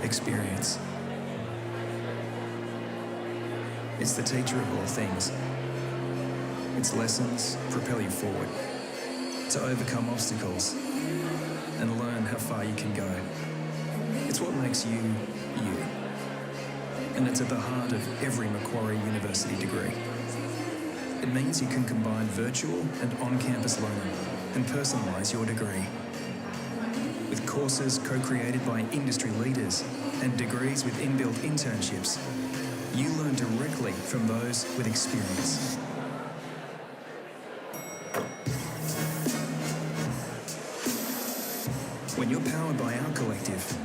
experience. It's the teacher of all things. Its lessons propel you forward to overcome obstacles and learn how far you can go. It's what makes you, you. And it's at the heart of every Macquarie University degree. It means you can combine virtual and on-campus learning and personalise your degree. With courses co-created by industry leaders and degrees with inbuilt internships, you learn directly from those with experience. When you're powered by our collective,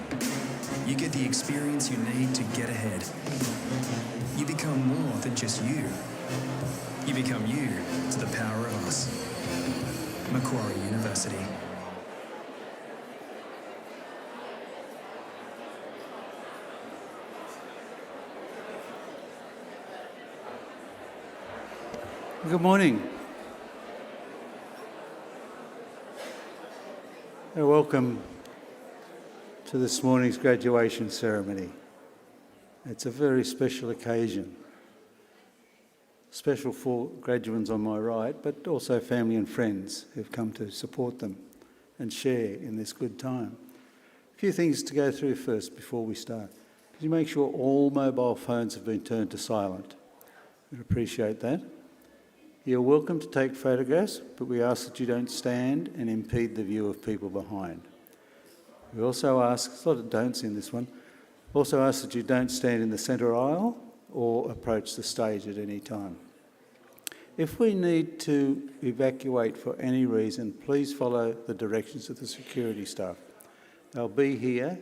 you get the experience you need to get ahead. You become more than just you. You become you to the power of us. Macquarie University. Good morning. And welcome to this morning's graduation ceremony. It's a very special occasion. Special for graduates on my right, but also family and friends who've come to support them and share in this good time. A few things to go through first before we start. Could you make sure all mobile phones have been turned to silent? We'd appreciate that. You're welcome to take photographs, but we ask that you don't stand and impede the view of people behind. We also ask, there's a lot of don'ts in this one, also ask that you don't stand in the centre aisle or approach the stage at any time. If we need to evacuate for any reason, please follow the directions of the security staff. They'll be here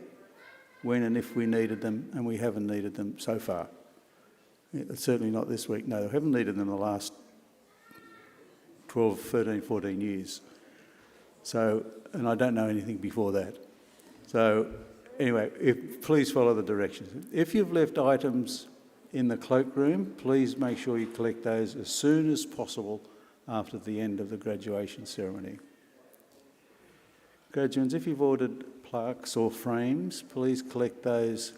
when and if we needed them, and we haven't needed them so far. Certainly not this week, no, we haven't needed them the last 12, 13, 14 years. So, and I don't know anything before that. So, anyway, please follow the directions. If you've left items in the cloakroom, please make sure you collect those as soon as possible after the end of the graduation ceremony. Graduates, if you've ordered plaques or frames, please collect those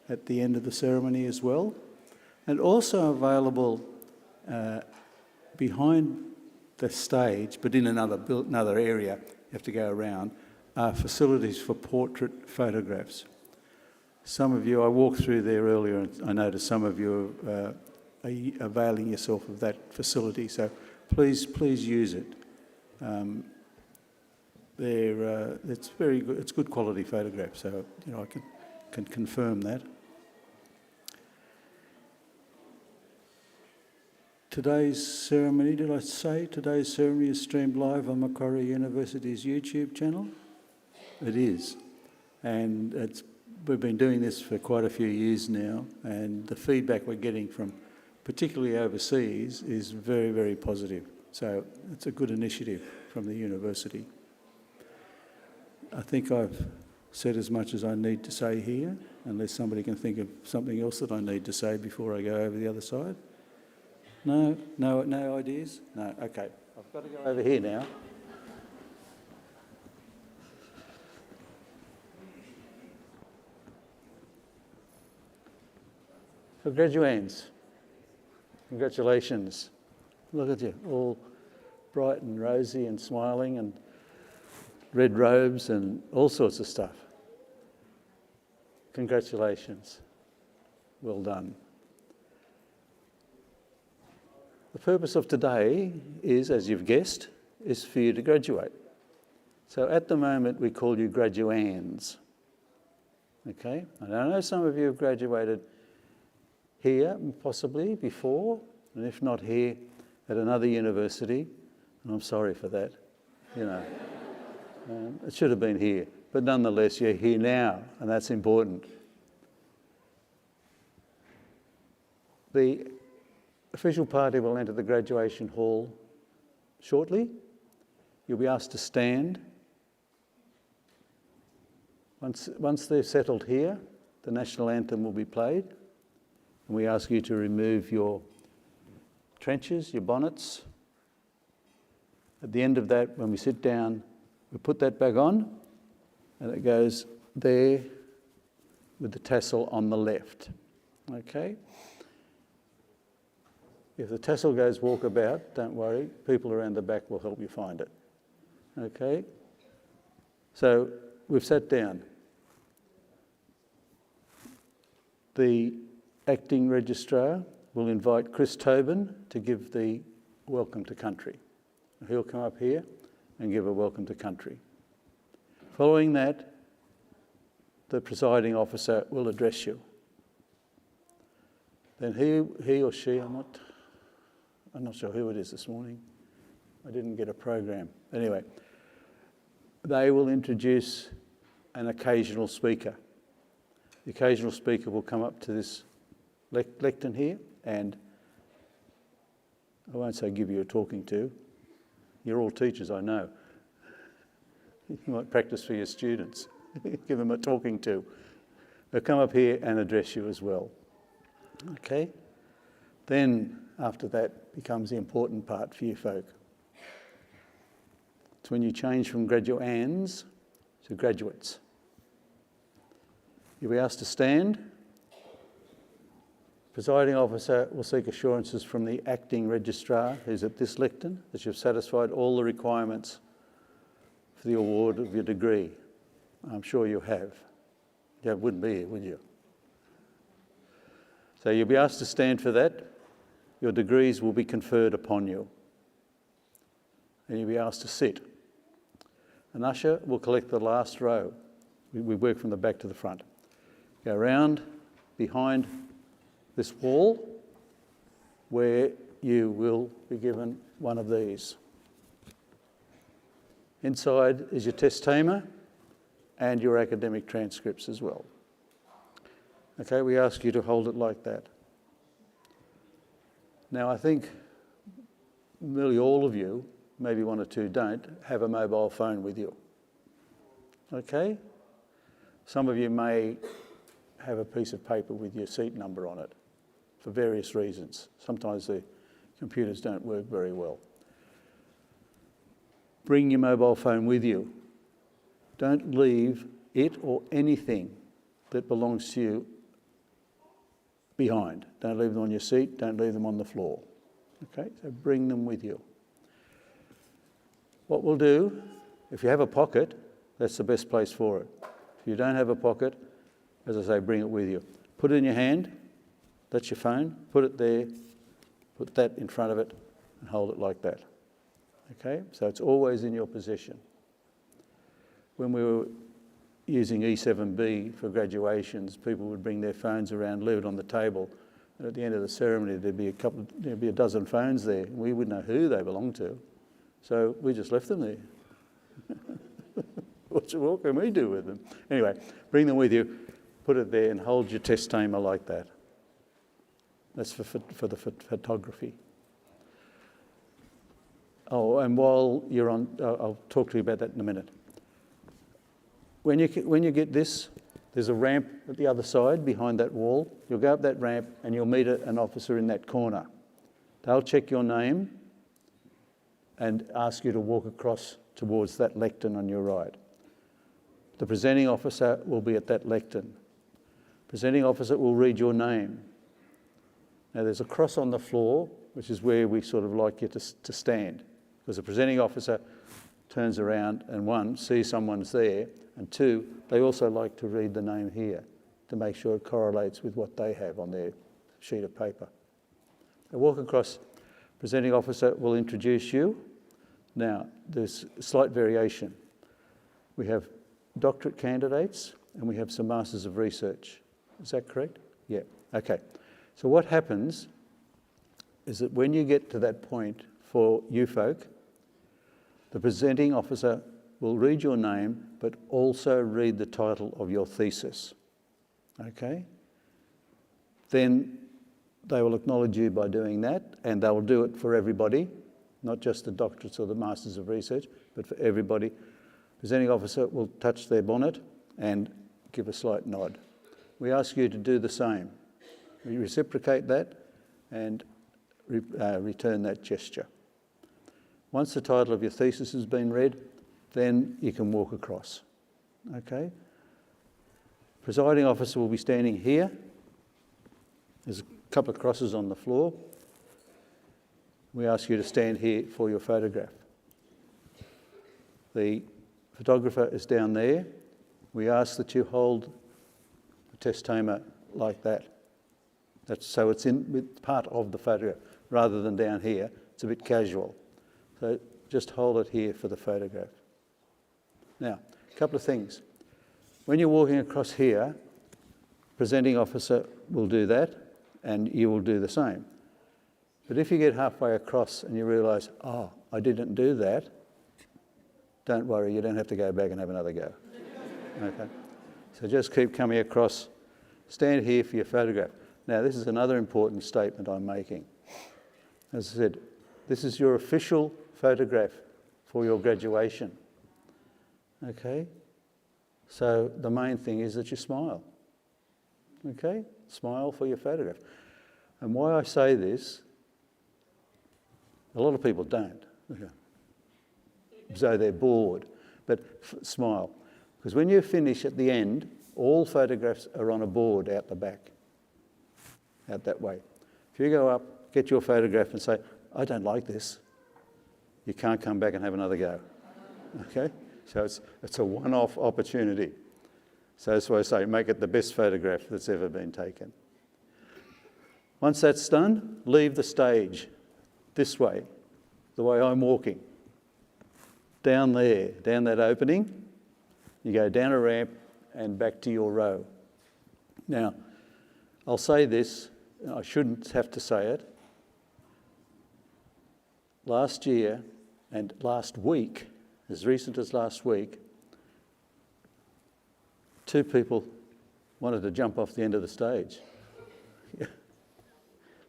at the end of the ceremony as well. And also available behind the stage, but in another area, you have to go around, are facilities for portrait photographs. Some of you, I walked through there earlier and I noticed some of you are availing yourself of that facility, so please use it. It's very good, it's good quality photographs, so I can confirm that. Today's ceremony, today's ceremony is streamed live on Macquarie University's YouTube channel? It is. And we've been doing this for quite a few years now, and the feedback we're getting from particularly overseas is very, very positive. So it's a good initiative from the university. I think I've said as much as I need to say here, unless somebody can think of something else that I need to say before I go over the other side. No ideas? No, okay. I've got to go over here now. So graduands, congratulations. Look at you, all bright and rosy and smiling and red robes and all sorts of stuff. Congratulations. Well done. The purpose of today is, as you've guessed, is for you to graduate. So at the moment we call you graduands. Okay? And I know some of you have graduated here, possibly before, and if not here, at another university, and I'm sorry for that, it should have been here, but nonetheless, you're here now, and that's important. The official party will enter the graduation hall shortly. You'll be asked to stand. Once they're settled here, the national anthem will be played, and we ask you to remove your trenches, your bonnets. At the end of that, when we sit down, we put that back on, and it goes there with the tassel on the left. Okay? If the tassel goes walkabout, don't worry, people around the back will help you find it. Okay? So we've sat down. The acting registrar will invite Chris Tobin to give the welcome to country. He'll come up here and give a welcome to country. Following that, the presiding officer will address you. Then he or she, I'm not sure who it is this morning. I didn't get a program. Anyway, they will introduce an occasional speaker. The occasional speaker will come up to this lectern here, and I won't say give you a talking to. You're all teachers, I know. You might practice for your students. Give them a talking to. They'll come up here and address you as well. Okay? Then, after that, becomes the important part for you folk. It's when you change from graduands to graduates. You'll be asked to stand. Presiding officer will seek assurances from the acting registrar, who's at this lectern, that you've satisfied all the requirements for the award of your degree. I'm sure you have. You wouldn't be here, would you? So you'll be asked to stand for that. Your degrees will be conferred upon you. And you'll be asked to sit. An usher will collect the last row. We work from the back to the front. Go around behind this wall where you will be given one of these. Inside is your testamer and your academic transcripts as well. Okay, we ask you to hold it like that. Now, I think nearly all of you, maybe one or two don't, have a mobile phone with you. Okay? Some of you may have a piece of paper with your seat number on it for various reasons. Sometimes the computers don't work very well. Bring your mobile phone with you. Don't leave it or anything that belongs to you behind. Don't leave them on your seat, don't leave them on the floor. Okay, so bring them with you. What we'll do, if you have a pocket, that's the best place for it. If you don't have a pocket, as I say, bring it with you. Put it in your hand, that's your phone, put it there, put that in front of it and hold it like that. Okay, so it's always in your possession. When we were using E7B for graduations, people would bring their phones around, leave it on the table, and at the end of the ceremony there'd be a dozen phones there, and we wouldn't know who they belonged to. So we just left them there. What can we do with them? Anyway, bring them with you, put it there and hold your testamer like that. That's for the photography. Oh, and while you're on, I'll talk to you about that in a minute. When you get this, there's a ramp at the other side behind that wall. You'll go up that ramp and you'll meet an officer in that corner. They'll check your name and ask you to walk across towards that lectern on your right. The presenting officer will be at that lectern. Presenting officer will read your name. Now there's a cross on the floor, which is where we sort of like you to stand, because the presenting officer turns around and one, sees someone's there, and two, they also like to read the name here to make sure it correlates with what they have on their sheet of paper. They walk across, presenting officer will introduce you. Now, there's slight variation. We have doctorate candidates and we have some Masters of Research. Is that correct? Yeah, okay. So what happens is that when you get to that point for you folk, the presenting officer will read your name, but also read the title of your thesis. Okay? Then they will acknowledge you by doing that, and they will do it for everybody, not just the doctorates or the Masters of Research, but for everybody. Presenting officer will touch their bonnet and give a slight nod. We ask you to do the same. We reciprocate that and return that gesture. Once the title of your thesis has been read, then you can walk across. Okay? presiding officer will be standing here. There's a couple of crosses on the floor. We ask you to stand here for your photograph. The photographer is down there. We ask that you hold the testoma like that. So it's part of the photograph, rather than down here. It's a bit casual. So just hold it here for the photograph. Now, a couple of things. When you're walking across here, presenting officer will do that, and you will do the same. But if you get halfway across and you realise, oh, I didn't do that, don't worry, you don't have to go back and have another go. Okay? So just keep coming across. Stand here for your photograph. Now, this is another important statement I'm making. As I said, this is your official photograph for your graduation. Okay? So the main thing is that you smile. Okay? Smile for your photograph. And why I say this, a lot of people don't. Okay. So they're bored. But smile. Because when you finish at the end, all photographs are on a board out the back. Out that way. If you go up, get your photograph and say, I don't like this, you can't come back and have another go. Okay? So it's a one-off opportunity. So that's why I say make it the best photograph that's ever been taken. Once that's done, leave the stage this way, the way I'm walking. Down there, down that opening, you go down a ramp and back to your row. Now, I'll say this, I shouldn't have to say it. Last year and last week, as recent as last week, 2 people wanted to jump off the end of the stage.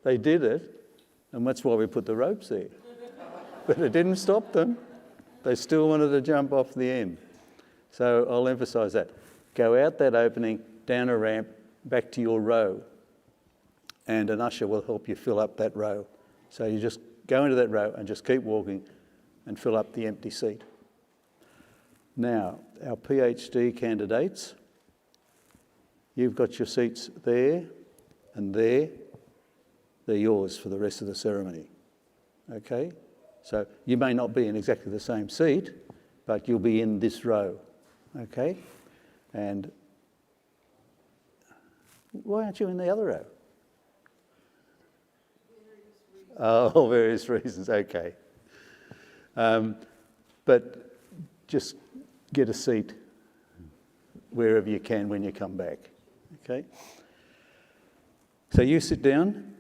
They did it, and that's why we put the ropes there. But it didn't stop them. They still wanted to jump off the end. So I'll emphasise that. Go out that opening, down a ramp, back to your row, and an usher will help you fill up that row. So you just go into that row and just keep walking and fill up the empty seat. Now, our PhD candidates, you've got your seats there and there. They're yours for the rest of the ceremony. Okay? So you may not be in exactly the same seat, but you'll be in this row. Okay? And why aren't you in the other row? Oh, various reasons, okay. But just get a seat wherever you can when you come back, okay? So you sit down.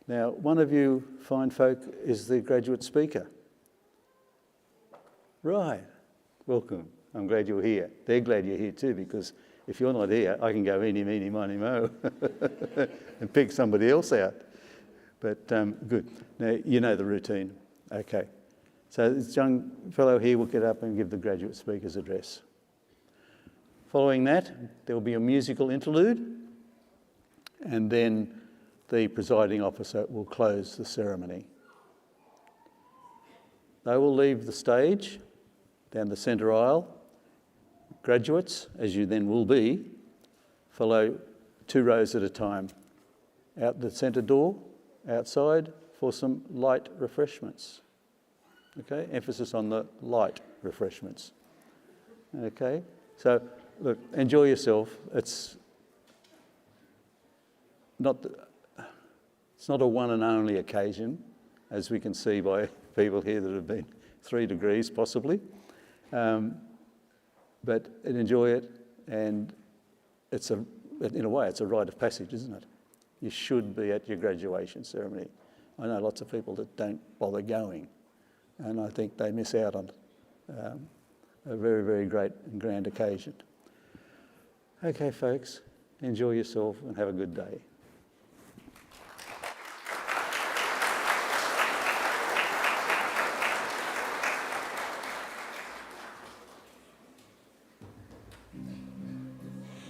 Now, one of you fine folk is the graduate speaker. Right, welcome. I'm glad you're here. They're glad you're here too, because if you're not here, I can go eeny, meeny, miny, mo and pick somebody else out. But good. Now, you know the routine. Okay. So this young fellow here will get up and give the graduate speaker's address. Following that, there will be a musical interlude, and then the presiding officer will close the ceremony. They will leave the stage down the centre aisle. Graduates, as you then will be, follow 2 rows at a time. Out the centre door, outside for some light refreshments. Okay, emphasis on the light refreshments. Okay, so look, enjoy yourself. It's not a one and only occasion, as we can see by people here that have been 3 degrees possibly. But enjoy it, and in a way, it's a rite of passage, isn't it? You should be at your graduation ceremony. I know lots of people that don't bother going, and I think they miss out on a very, very great and grand occasion. Okay, folks, enjoy yourself and have a good day.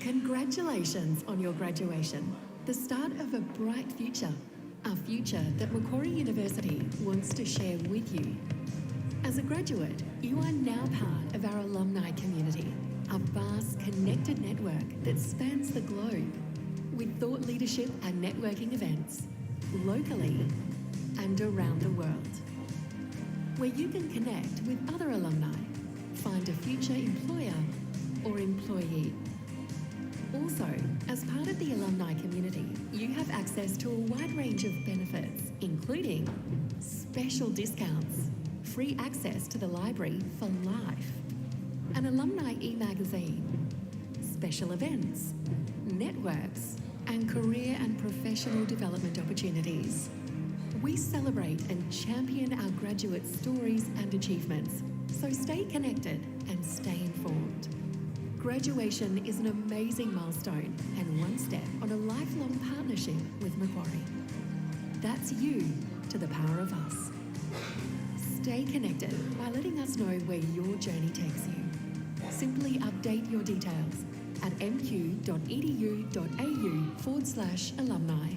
Congratulations on your graduation, the start of a bright future, a future that Macquarie University wants to share with you. As a graduate, you are now part of our alumni community, a vast connected network that spans the globe with thought leadership and networking events locally and around the world, where you can connect with other alumni, find a future employer or employee. Also, as part of the alumni community, you have access to a wide range of benefits, including special discounts, free access to the library for life, an alumni e-magazine, special events, networks, and career and professional development opportunities. We celebrate and champion our graduate stories and achievements, so stay connected and stay informed. Graduation is an amazing milestone and one step on a lifelong partnership with Macquarie. That's you to the power of us. Stay connected by letting us know where your journey takes you. Simply update your details at mq.edu.au/alumni.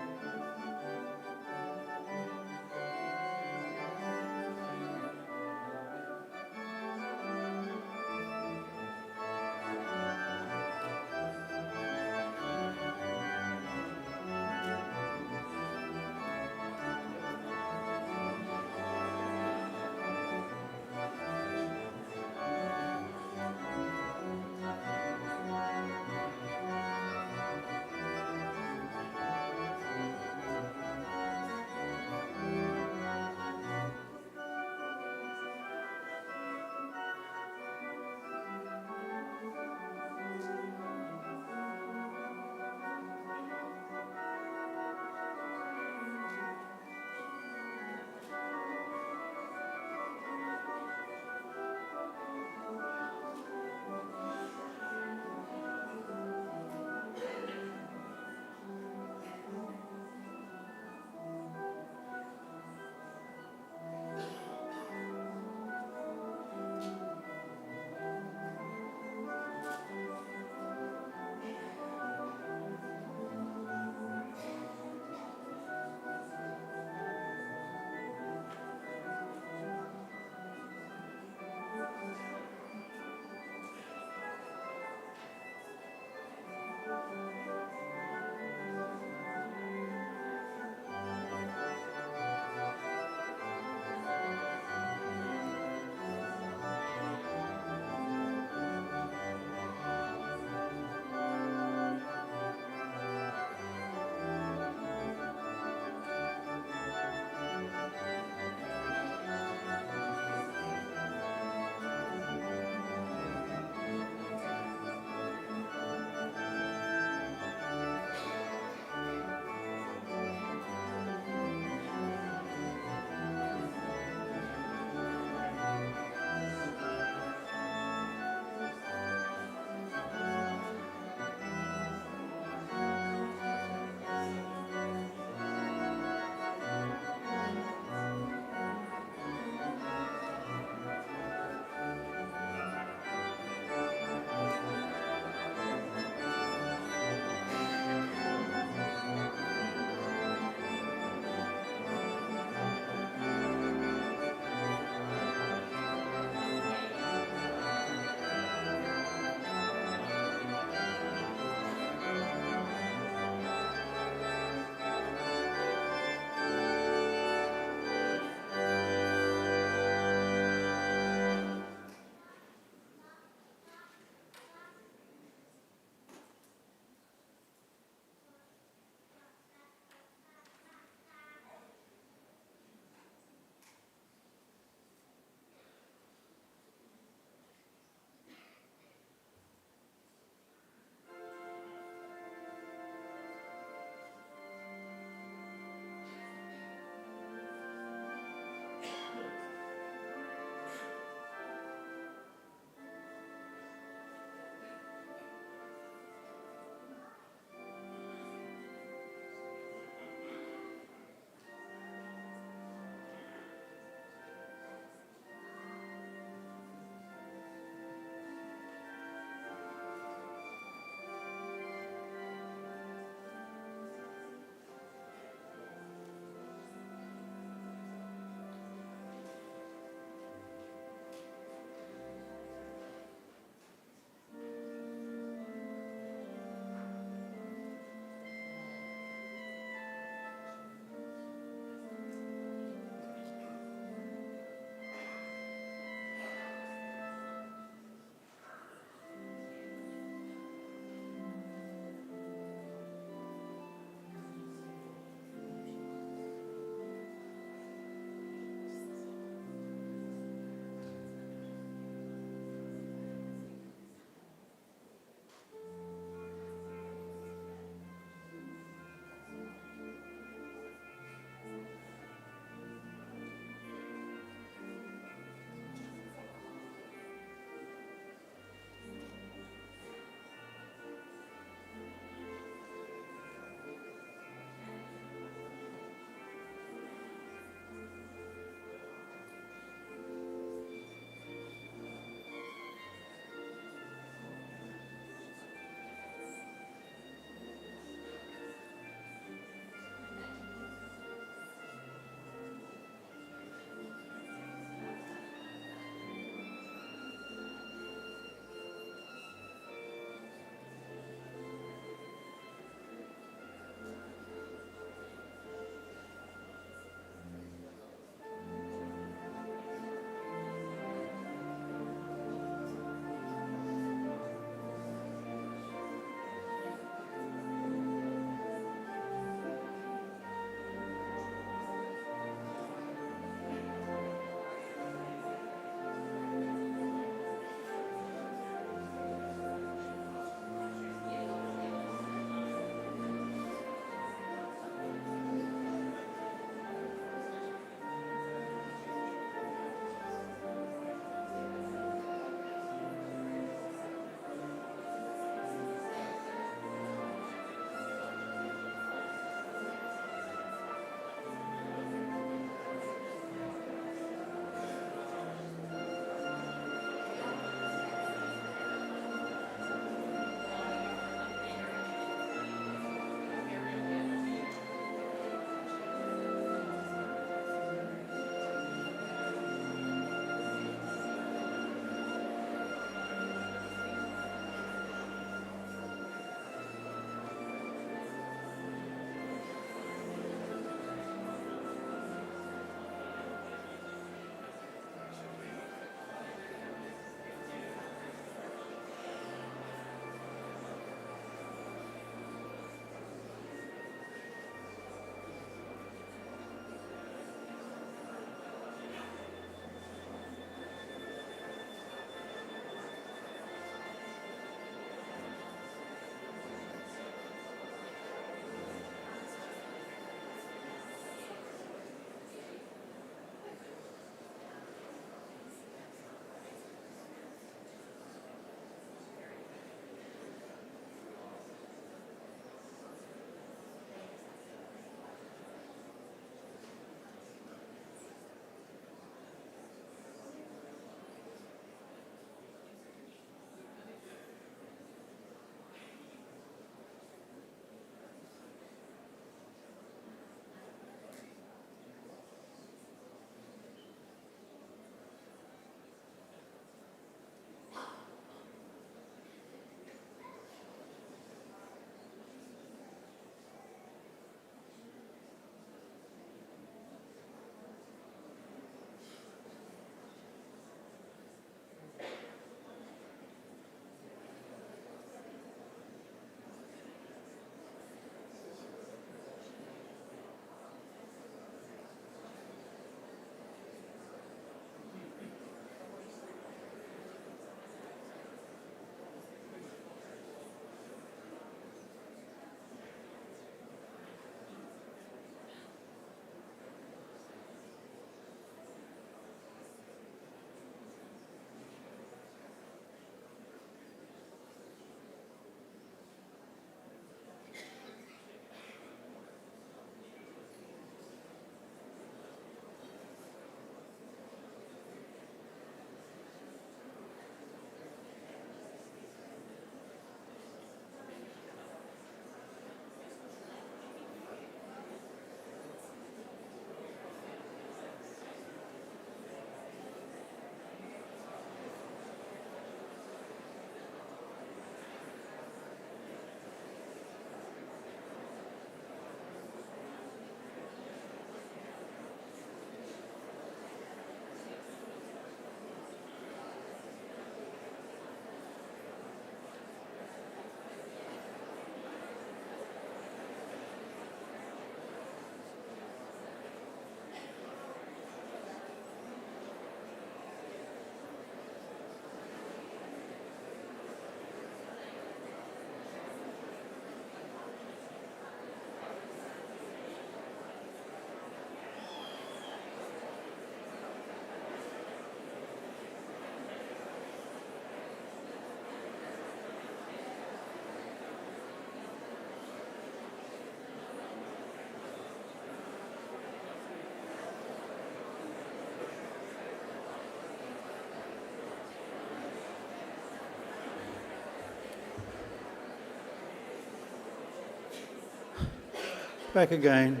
Back again.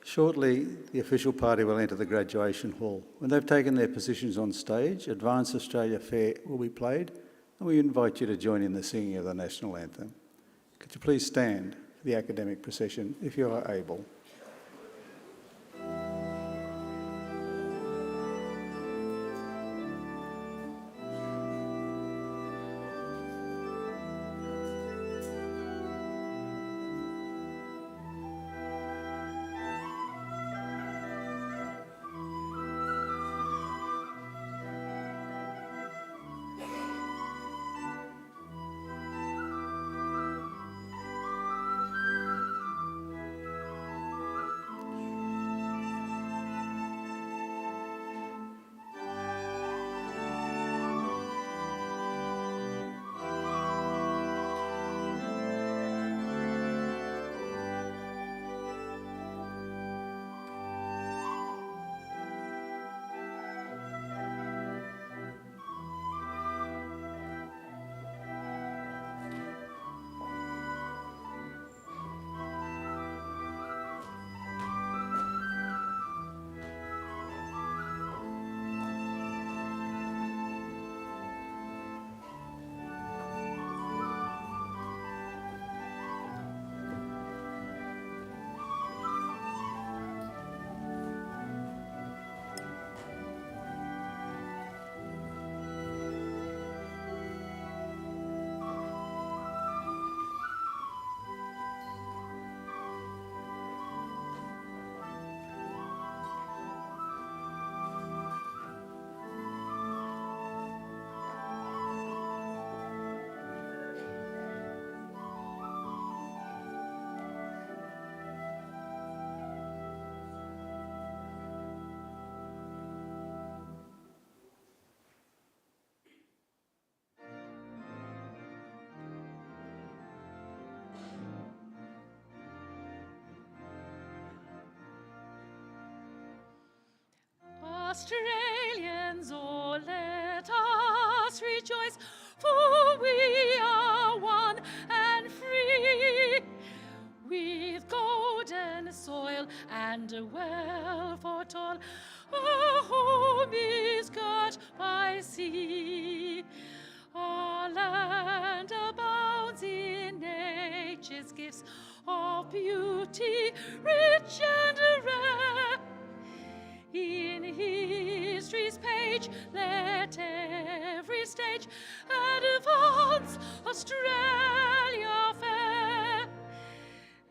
Shortly, the official party will enter the graduation hall. When they've taken their positions on stage, Advance Australia Fair will be played, and we invite you to join in the singing of the national anthem. Could you please stand for the academic procession, if you are able? Australians, oh, let us rejoice, for we are one and free, with golden soil and a well for toil. Our home is girt by sea. Our land abounds in nature's gifts of beauty, rich and rare. In history's page, let every stage advance Australia fair.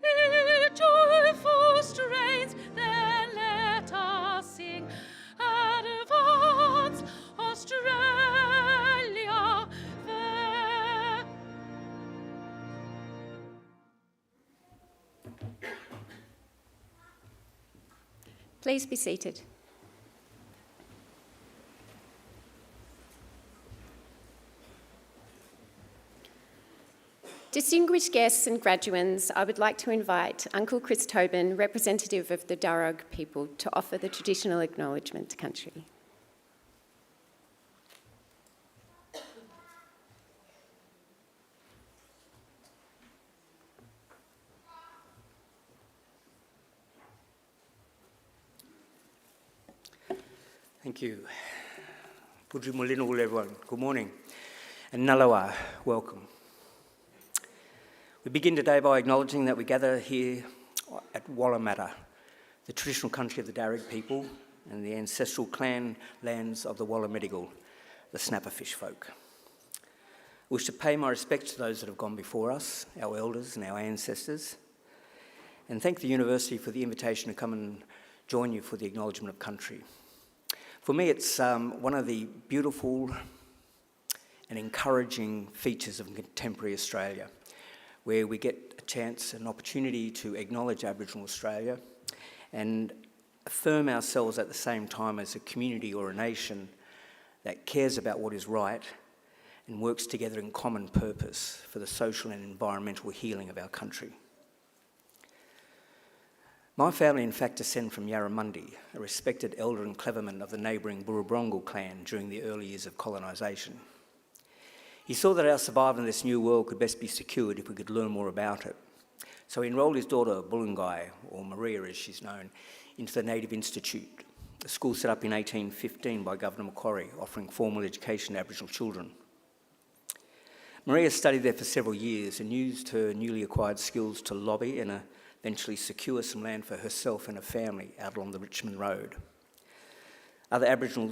In joyful strains, then let us sing, advance Australia fair. Please be seated. Distinguished guests and graduands, I would like to invite Uncle Chris Tobin, representative of the Darug people, to offer the traditional acknowledgement to country. Thank you. Pudri Molino, everyone. Good morning. And Nalawa, welcome. We begin today by acknowledging that we gather here at Wallamata, the traditional country of the Darug people and the ancestral clan lands of the Wallamedigal, the snapperfish folk. I wish to pay my respects to those that have gone before us, our elders and our ancestors, and thank the University for the invitation to come and join you for the acknowledgement of country. For me, it's one of the beautiful and encouraging features of contemporary Australia, where we get a chance, an opportunity to acknowledge Aboriginal Australia and affirm ourselves at the same time as a community or a nation that cares about what is right and works together in common purpose for the social and environmental healing of our country. My family, in fact, descend from Yarramundi, a respected elder and cleverman of the neighbouring Burrabrongal clan during the early years of colonisation. He saw that our survival in this new world could best be secured if we could learn more about it. So he enrolled his daughter, Bulungai, or Maria as she's known, into the Native Institute, a school set up in 1815 by Governor Macquarie, offering formal education to Aboriginal children. Maria studied there for several years and used her newly acquired skills to lobby and eventually secure some land for herself and her family out along the Richmond Road. Other Aboriginal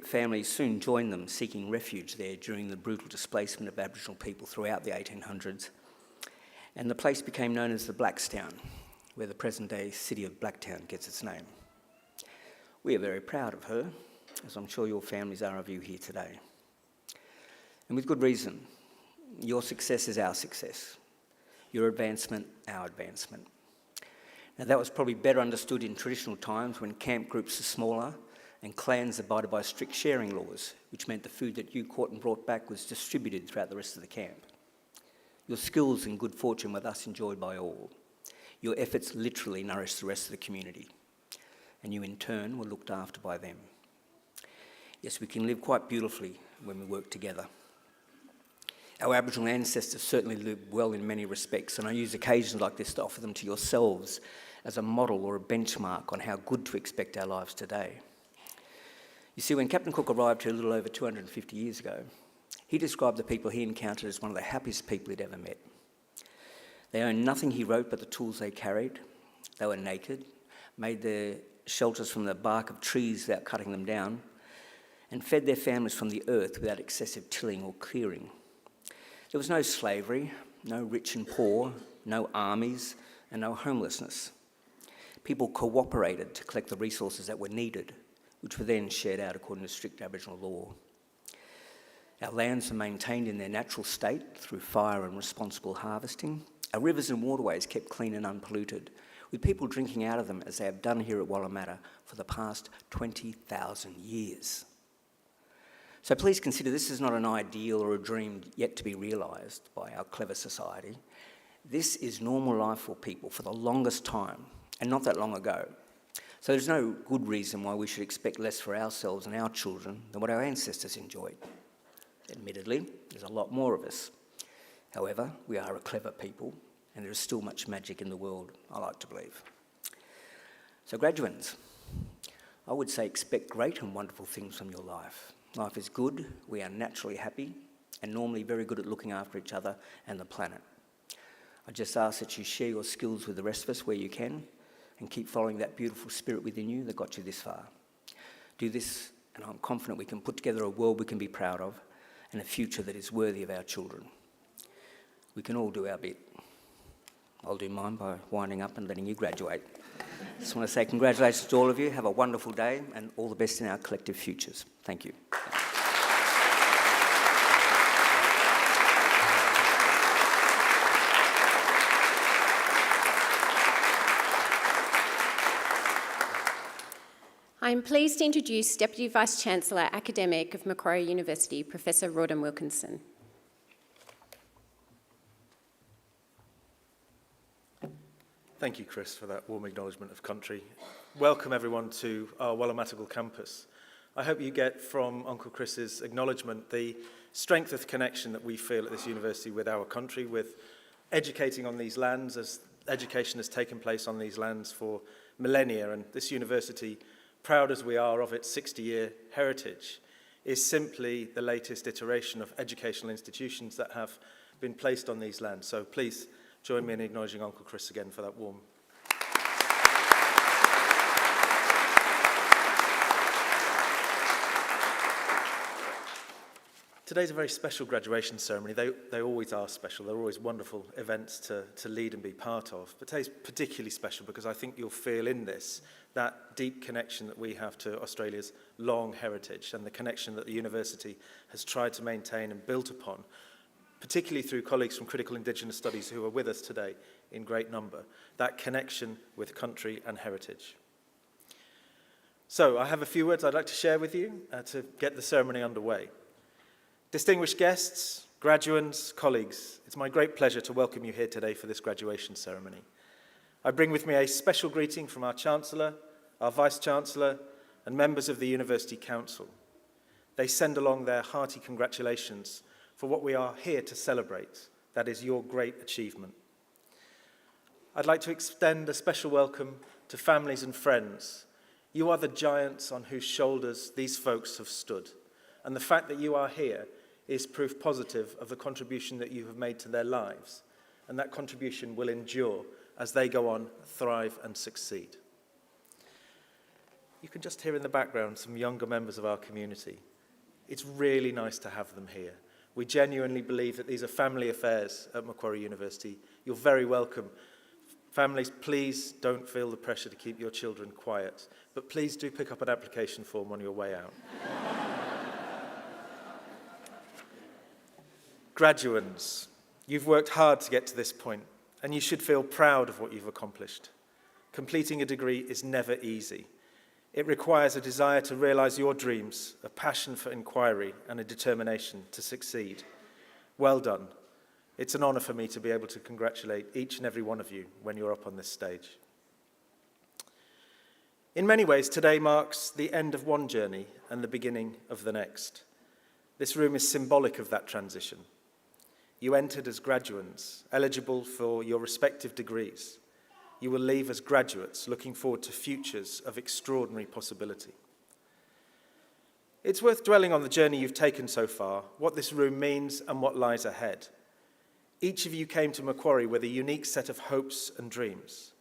families soon joined them, seeking refuge there during the brutal displacement of Aboriginal people throughout the 1800s. And the place became known as the Blackstown, where the present-day city of Blacktown gets its name. We are very proud of her, as I'm sure your families are of you here today. And with good reason. Your success is our success. Your advancement, our advancement. Now that was probably better understood in traditional times when camp groups were smaller and clans abided by strict sharing laws, which meant the food that you caught and brought back was distributed throughout the rest of the camp. Your skills and good fortune were thus enjoyed by all. Your efforts literally nourished the rest of the community, and you in turn were looked after by them. Yes, we can live quite beautifully when we work together. Our Aboriginal ancestors certainly lived well in many respects, and I use occasions like this to offer them to yourselves as a model or a benchmark on how good to expect our lives today. You see, when Captain Cook arrived here a little over 250 years ago, he described the people he encountered as one of the happiest people he'd ever met. They owned nothing he wrote but the tools they carried. They were naked, made their shelters from the bark of trees without cutting them down, and fed their families from the earth without excessive tilling or clearing. There was no slavery, no rich and poor, no armies, and no homelessness. People cooperated to collect the resources that were needed, which were then shared out according to strict Aboriginal law. Our lands are maintained in their natural state through fire and responsible harvesting. Our rivers and waterways kept clean and unpolluted, with people drinking out of them as they have done here at Wallamata for the past 20,000 years. So please consider this is not an ideal or a dream yet to be realised by our clever society. This is normal life for people for the longest time, and not that long ago. So there's no good reason why we should expect less for ourselves and our children than what our ancestors enjoyed. Admittedly, there's a lot more of us. However, we are a clever people, and there is still much magic in the world, I like to believe. So graduates, I would say expect great and wonderful things from your life. Life is good, we are naturally happy, and normally very good at looking after each other and the planet. I just ask that you share your skills with the rest of us where you can, and keep following that beautiful spirit within you that got you this far. Do this, and I'm confident we can put together a world we can be proud of, and a future that is worthy of our children. We can all do our bit. I'll do mine by winding up and letting you graduate. I just want to say congratulations to all of you. Have a wonderful day and all the best in our collective futures. Thank you. I'm pleased to introduce Deputy Vice-Chancellor Academic of Macquarie University, Professor Rawdon Wilkinson. Thank you, Chris, for that warm acknowledgement of country. Welcome, everyone, to our Wallamatigal campus. I hope you get from Uncle Chris's acknowledgement the strength of connection that we feel at this university with our country, with educating on these lands, as education has taken place on these lands for millennia, and this university, proud as we are of its 60-year heritage, is simply the latest iteration of educational institutions that have been placed on these lands. So please join me in acknowledging Uncle Chris again for that warm. Today's a very special graduation ceremony. They always are special. They're always wonderful events to lead and be part of. But today's particularly special because I think you'll feel in this that deep connection that we have to Australia's long heritage and the connection that the university has tried to maintain and built upon, particularly through colleagues from Critical Indigenous Studies who are with us today in great number, that connection with country and heritage. So I have a few words I'd like to share with you to get the ceremony underway. Distinguished guests, graduands, colleagues, it's my great pleasure to welcome you here today for this graduation ceremony. I bring with me a special greeting from our Chancellor, our Vice-Chancellor, and members of the University Council. They send along their hearty congratulations for what we are here to celebrate, that is your great achievement. I'd like to extend a special welcome to families and friends. You are the giants on whose shoulders these folks have stood. And the fact that you are here is proof positive of the contribution that you have made to their lives. And that contribution will endure as they go on, thrive and succeed. You can just hear in the background some younger members of our community. It's really nice to have them here. We genuinely believe that these are family affairs at Macquarie University. You're very welcome. Families, please don't feel the pressure to keep your children quiet, but please do pick up an application form on your way out. Graduands, you've worked hard to get to this point, and you should feel proud of what you've accomplished. Completing a degree is never easy. It requires a desire to realise your dreams, a passion for inquiry, and a determination to succeed. Well done. It's an honour for me to be able to congratulate each and every one of you when you're up on this stage. In many ways, today marks the end of one journey and the beginning of the next. This room is symbolic of that transition. You entered as graduands, eligible for your respective degrees. You will leave as graduates, looking forward to futures of extraordinary possibility. It's worth dwelling on the journey you've taken so far, what this room means and what lies ahead. Each of you came to Macquarie with a unique set of hopes and dreams.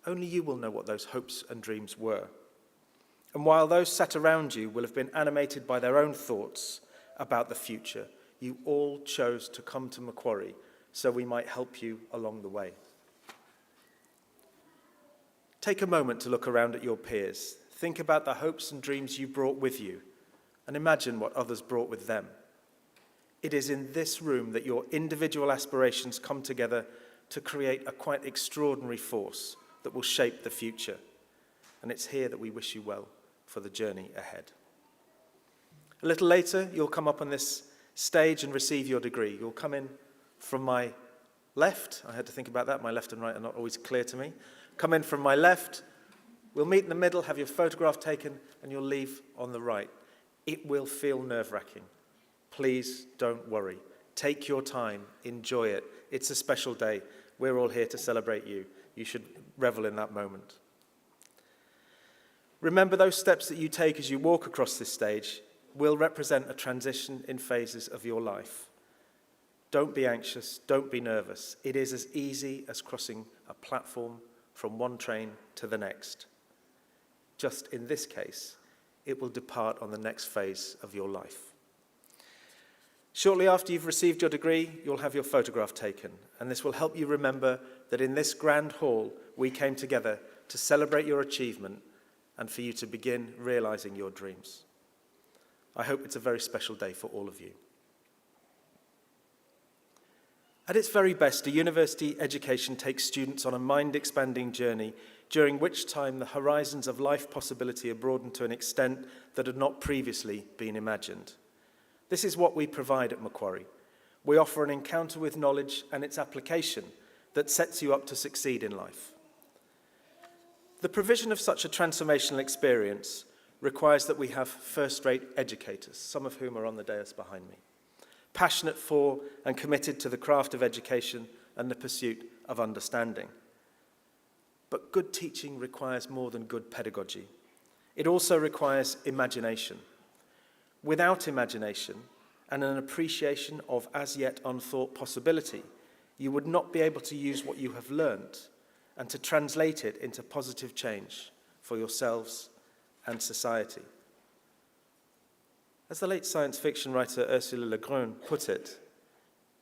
Only you will know what those hopes and dreams were. And while those sat around you will have been animated by their own thoughts about the future, you all chose to come to Macquarie so we might help you along the way. Take a moment to look around at your peers. Think about the hopes and dreams you brought with you, and imagine what others brought with them. It is in this room that your individual aspirations come together to create a quite extraordinary force that will shape the future. And it's here that we wish you well for the journey ahead. A little later, you'll come up on this stage and receive your degree. You'll come in from my left. I had to think about that. My left and right are not always clear to me. Come in from my left. We'll meet in the middle, have your photograph taken, and you'll leave on the right. It will feel nerve-wracking. Please don't worry. Take your time. Enjoy it. It's a special day. We're all here to celebrate you. You should revel in that moment. Remember, those steps that you take as you walk across this stage will represent a transition in phases of your life. Don't be anxious. Don't be nervous. It is as easy as crossing a platform from one train to the next. Just in this case, it will depart on the next phase of your life. Shortly after you've received your degree, you'll have your photograph taken, and this will help you remember that in this grand hall, we came together to celebrate your achievement and for you to begin realising your dreams. I hope it's a very special day for all of you. At its very best, a university education takes students on a mind-expanding journey during which time the horizons of life possibility are broadened to an extent that had not previously been imagined. This is what we provide at Macquarie. We offer an encounter with knowledge and its application that sets you up to succeed in life. The provision of such a transformational experience requires that we have first-rate educators, some of whom are on the dais behind me, passionate for and committed to the craft of education and the pursuit of understanding. But good teaching requires more than good pedagogy. It also requires imagination. Without imagination and an appreciation of as yet unthought possibility, you would not be able to use what you have learnt and to translate it into positive change for yourselves and society. As the late science fiction writer Ursula Le Guin put it,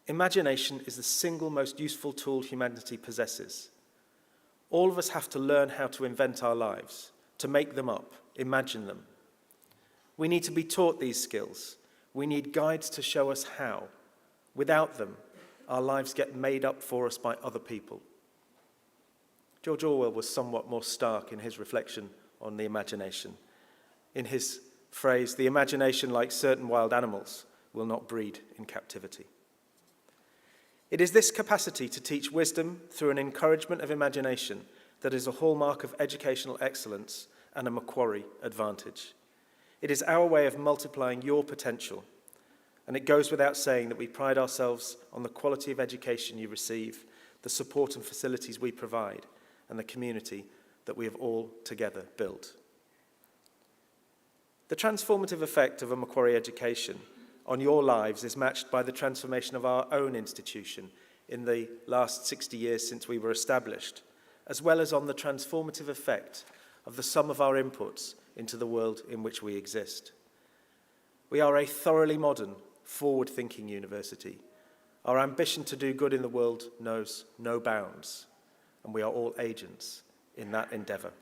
imagination is the single most useful tool humanity possesses. All of us have to learn how to invent our lives, to make them up, imagine them. We need to be taught these skills. We need guides to show us how. Without them, our lives get made up for us by other people. George Orwell was somewhat more stark in his reflection on the imagination. In his phrase, the imagination, like certain wild animals, will not breed in captivity. It is this capacity to teach wisdom through an encouragement of imagination that is a hallmark of educational excellence and a Macquarie advantage. It is our way of multiplying your potential, and it goes without saying that we pride ourselves on the quality of education you receive, the support and facilities we provide, and the community that we have all together built. The transformative effect of a Macquarie education on your lives is matched by the transformation of our own institution in the last 60 years since we were established, as well as on the transformative effect of the sum of our inputs into the world in which we exist. We are a thoroughly modern, forward-thinking university. Our ambition to do good in the world knows no bounds, and we are all agents in that endeavour.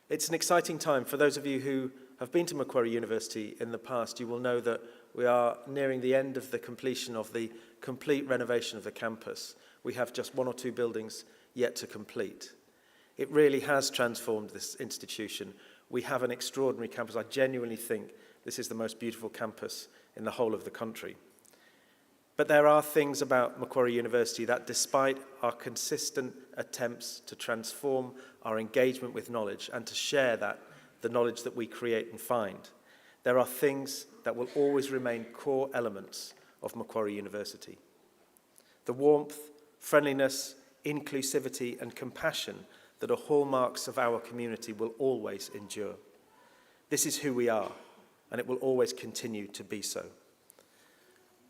It's an exciting time. For those of you who have been to Macquarie University in the past, you will know that we are nearing the end of the completion of the complete renovation of the campus. We have just 1 or 2 buildings yet to complete. It really has transformed this institution. We have an extraordinary campus. I genuinely think this is the most beautiful campus in the whole of the country. But there are things about Macquarie University that, despite our consistent attempts to transform our engagement with knowledge and to share the knowledge that we create and find, there are things that will always remain core elements of Macquarie University. The warmth, friendliness, inclusivity, and compassion that are hallmarks of our community will always endure. This is who we are, and it will always continue to be so.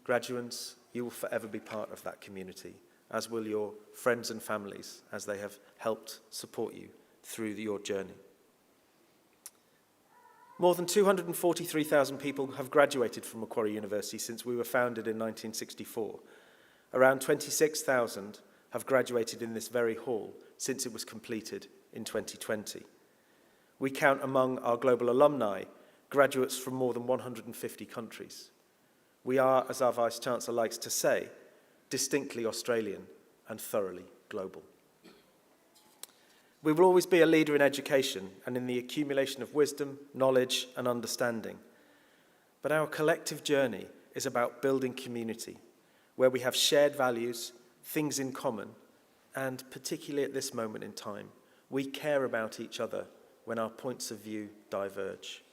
Graduates, you will forever be part of that community, as will your friends and families, as they have helped support you through your journey. More than 243,000 people have graduated from Macquarie University since we were founded in 1964. Around 26,000 have graduated in this very hall since it was completed in 2020. We count among our global alumni graduates from more than 150 countries. We are, as our Vice-Chancellor likes to say, distinctly Australian and thoroughly global. We will always be a leader in education and in the accumulation of wisdom, knowledge, and understanding. But our collective journey is about building community, where we have shared values, things in common, and particularly at this moment in time, we care about each other when our points of view diverge.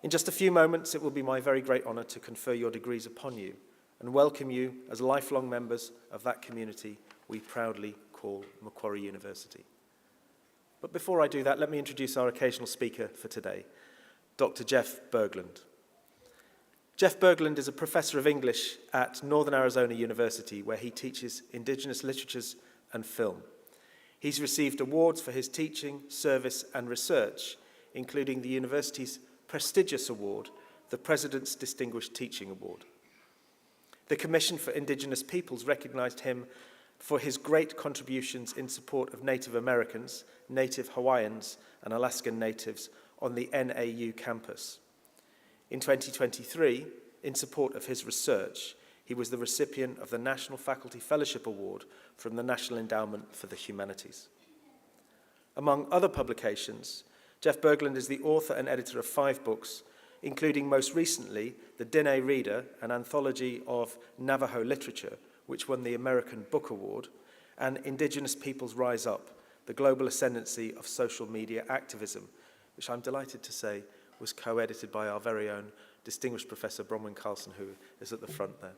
In just a few moments, it will be my very great honour to confer your degrees upon you and welcome you as lifelong members of that community we proudly call Macquarie University. But before I do that, let me introduce our occasional speaker for today, Dr. Jeff Berglund. Jeff Berglund is a professor of English at Northern Arizona University, where he teaches Indigenous literatures and film. He's received awards for his teaching, service, and research, including the university's prestigious award, the President's Distinguished Teaching Award. The Commission for Indigenous Peoples recognised him for his great contributions in support of Native Americans, Native Hawaiians, and Alaskan Natives on the NAU campus. In 2023, in support of his research, he was the recipient of the National Faculty Fellowship Award from the National Endowment for the Humanities. Among other publications, Jeff Berglund is the author and editor of 5 books, including most recently the Dene Reader, an anthology of Navajo literature, which won the American Book Award, and Indigenous Peoples Rise Up, the global ascendancy of social media activism, which I'm delighted to say was co-edited by our very own distinguished Professor Bronwyn Carlson, who is at the front there.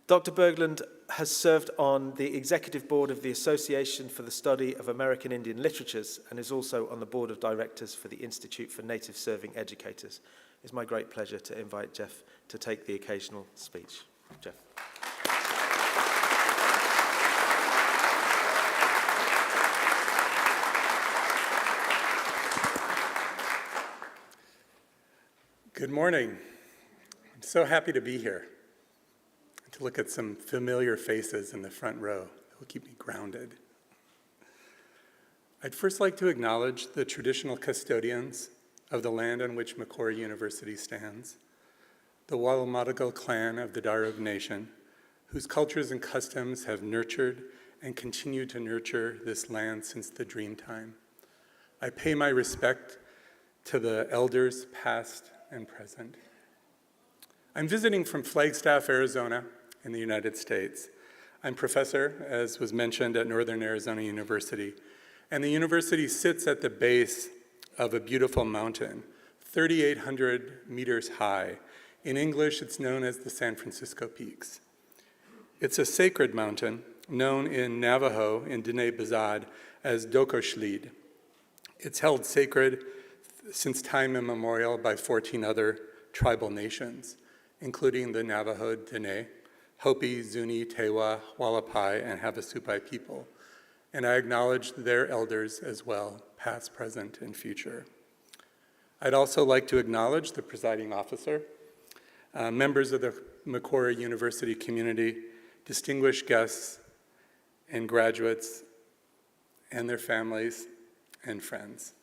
Dr. Berglund has served on the executive board of the Association for the Study of American Indian Literatures and is also on the board of directors for the Institute for Native Serving Educators. It's my great pleasure to invite Jeff to take the occasional speech. Jeff. Good morning. I'm so happy to be here, to look at some familiar faces in the front row that will keep me grounded. I'd first like to acknowledge the traditional custodians of the land on which Macquarie University stands, the Wallamadigal clan of the Darug Nation, whose cultures and customs have nurtured and continue to nurture this land since the Dreamtime. I pay my respect to the elders past and present. I'm visiting from Flagstaff, Arizona, in the United States. I'm professor, as was mentioned, at Northern Arizona University, and the university sits at the base of a beautiful mountain, 3,800 meters high, In English, it's known as the San Francisco Peaks. It's a sacred mountain known in Navajo, in Diné Bazad, as Dokoshlid. It's held sacred since time immemorial by 14 other tribal nations, including the Navajo, Diné, Hopi, Zuni, Tewa, Hualapai, and Havasupai people. And I acknowledge their elders as well, past, present, and future. I'd also like to acknowledge the presiding officer, members of the Macquarie University community, distinguished guests and graduates, and their families and friends.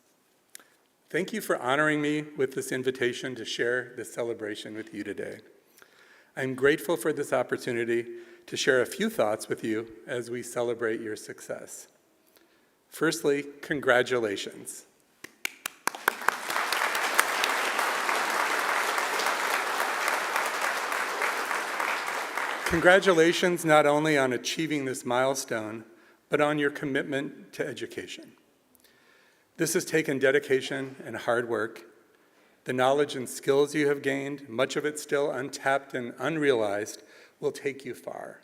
Thank you for honoring me with this invitation to share this celebration with you today. I'm grateful for this opportunity to share a few thoughts with you as we celebrate your success. Firstly, congratulations. Congratulations not only on achieving this milestone, but on your commitment to education. This has taken dedication and hard work. The knowledge and skills you have gained, much of it still untapped and unrealized, will take you far.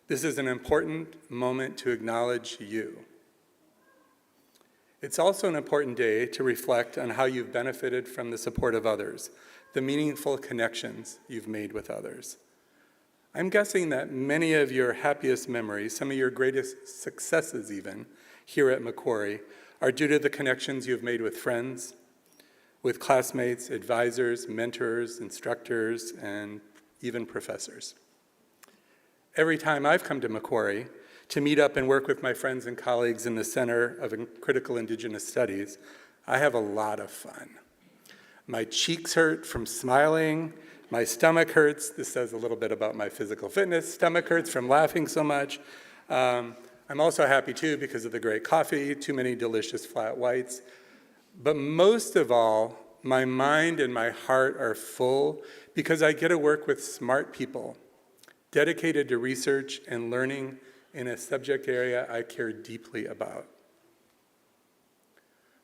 This is an important moment to acknowledge you. It's also an important day to reflect on how you've benefited from the support of others, the meaningful connections you've made with others. I'm guessing that many of your happiest memories, some of your greatest successes even, here at Macquarie, are due to the connections you've made with friends, with classmates, advisors, mentors, instructors, and even professors. Every time I've come to Macquarie to meet up and work with my friends and colleagues in the Center of Critical Indigenous Studies, I have a lot of fun. My cheeks hurt from smiling. My stomach hurts. This says a little bit about my physical fitness. Stomach hurts from laughing so much. I'm also happy too because of the great coffee, too many delicious flat whites. But most of all, my mind and my heart are full because I get to work with smart people, dedicated to research and learning in a subject area I care deeply about.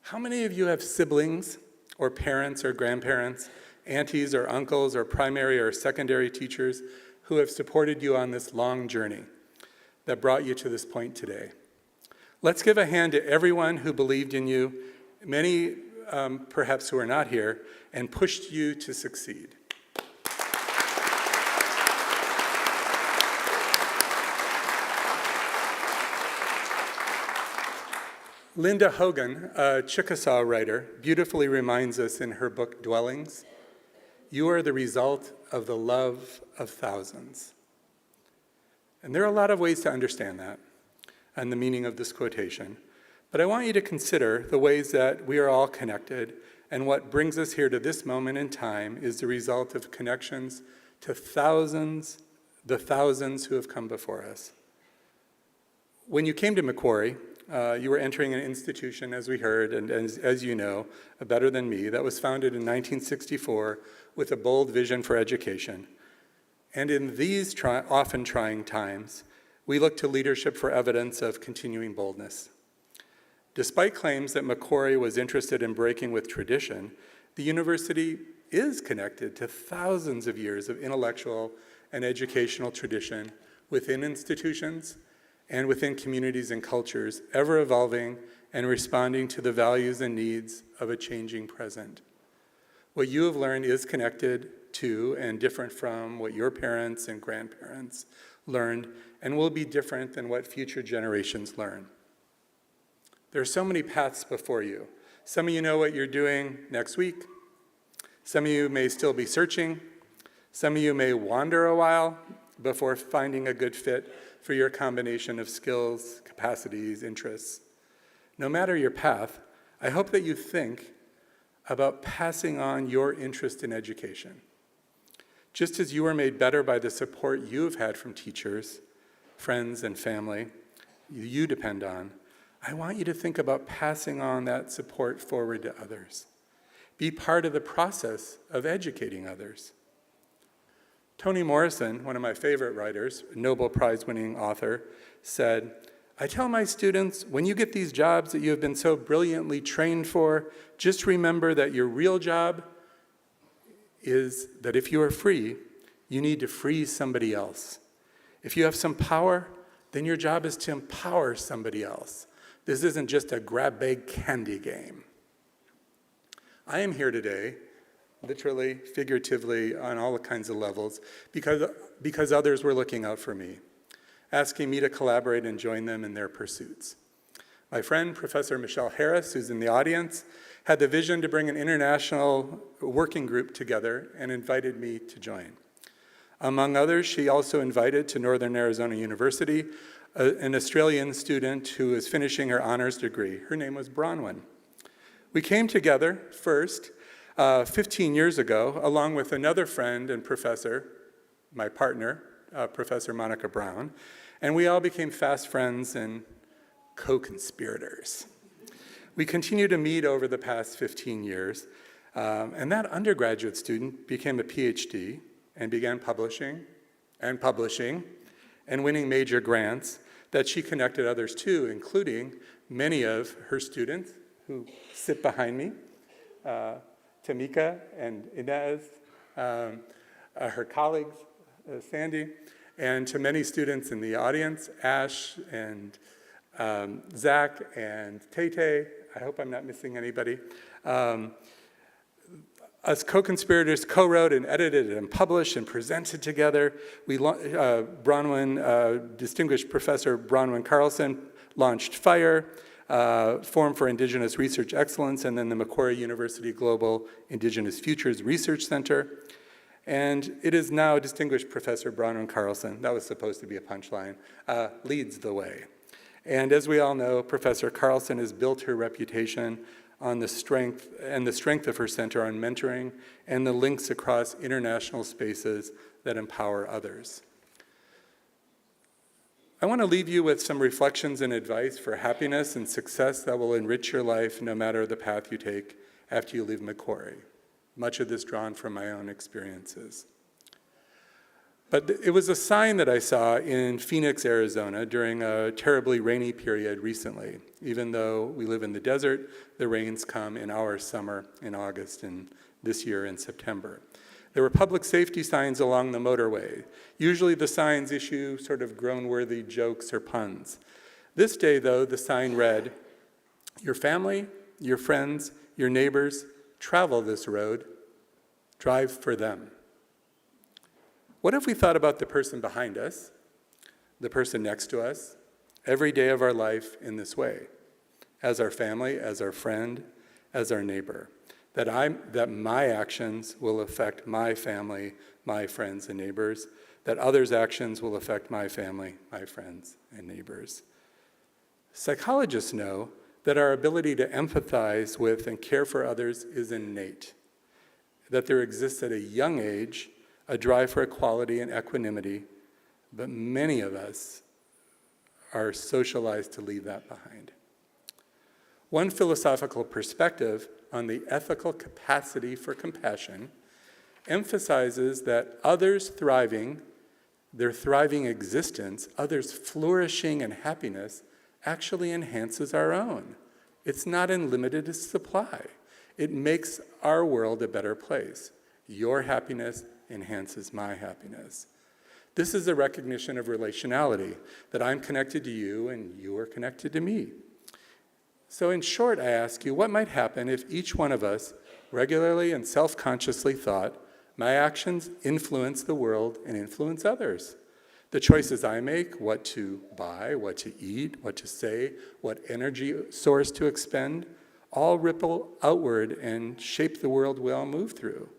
How many of you have siblings or parents or grandparents, aunties or uncles or primary or secondary teachers who have supported you on this long journey that brought you to this point today? Let's give a hand to everyone who believed in you, many perhaps who are not here, and pushed you to succeed. Linda Hogan, a Chickasaw writer, beautifully reminds us in her book, Dwellings, "You are the result of the love of thousands." And there are a lot of ways to understand that and the meaning of this quotation. But I want you to consider the ways that we are all connected, and what brings us here to this moment in time is the result of connections to thousands, the thousands who have come before us. When you came to Macquarie, you were entering an institution, as we heard, and as you know, better than me, that was founded in 1964 with a bold vision for education. And in these often trying times, we look to leadership for evidence of continuing boldness. Despite claims that Macquarie was interested in breaking with tradition, the university is connected to thousands of years of intellectual and educational tradition within institutions and within communities and cultures, ever evolving and responding to the values and needs of a changing present. What you have learned is connected to and different from what your parents and grandparents learned, and will be different than what future generations learn. There are so many paths before you. Some of you know what you're doing next week. Some of you may still be searching. Some of you may wander a while before finding a good fit for your combination of skills, capacities, interests. No matter your path, I hope that you think about passing on your interest in education. Just as you were made better by the support you've had from teachers, friends, and family you depend on, I want you to think about passing on that support forward to others. Be part of the process of educating others. Toni Morrison, one of my favorite writers, a Nobel Prize-winning author, said, "I tell my students, when you get these jobs that you have been so brilliantly trained for, just remember that your real job is that if you are free, you need to free somebody else. If you have some power, then your job is to empower somebody else. This isn't just a grab bag candy game. I am here today, literally, figuratively, on all kinds of levels, because others were looking out for me, asking me to collaborate and join them in their pursuits. My friend, Professor Michelle Harris, who's in the audience, had the vision to bring an international working group together and invited me to join. Among others, she also invited to Northern Arizona University an Australian student who was finishing her honors degree. Her name was Bronwyn. We came together first 15 years ago, along with another friend and professor, my partner, Professor Monica Brown, and we all became fast friends and co-conspirators. We continue to meet over the past 15 years, and that undergraduate student became a PhD and began publishing and winning major grants that she connected others to, including many of her students who sit behind me, Tamika and Inez, her colleagues, Sandy, and to many students in the audience, Ash and Zach and Tay. I hope I'm not missing anybody. Us co-conspirators co-wrote and edited and published and presented together. Distinguished Professor Bronwyn Carlson launched FIRE, Forum for Indigenous Research Excellence, and then the Macquarie University Global Indigenous Futures Research Center. And it is now Distinguished Professor Bronwyn Carlson, that was supposed to be a punchline, leads the way. And as we all know, Professor Carlson has built her reputation on the strength of her center on mentoring and the links across international spaces that empower others. I want to leave you with some reflections and advice for happiness and success that will enrich your life no matter the path you take after you leave Macquarie. Much of this drawn from my own experiences. But it was a sign that I saw in Phoenix, Arizona during a terribly rainy period recently. Even though we live in the desert, the rains come in our summer in August and this year in September. There were public safety signs along the motorway. Usually the signs issue sort of groan-worthy jokes or puns. This day, though, the sign read, "Your family, your friends, your neighbors, travel this road, drive for them." What if we thought about the person behind us, the person next to us, every day of our life in this way, as our family, as our friend, as our neighbor, that my actions will affect my family, my friends and neighbors, that others' actions will affect my family, my friends and neighbors. Psychologists know that our ability to empathize with and care for others is innate, that there exists at a young age a drive for equality and equanimity, but many of us are socialized to leave that behind. One philosophical perspective on the ethical capacity for compassion emphasizes that others thriving, their thriving existence, others flourishing and happiness actually enhances our own. It's not unlimited supply. It makes our world a better place. Your happiness enhances my happiness. This is a recognition of relationality, that I'm connected to you and you are connected to me. So in short, I ask you, what might happen if each one of us regularly and self-consciously thought, my actions influence the world and influence others? The choices I make, what to buy, what to eat, what to say, what energy source to expend, all ripple outward and shape the world we all move through.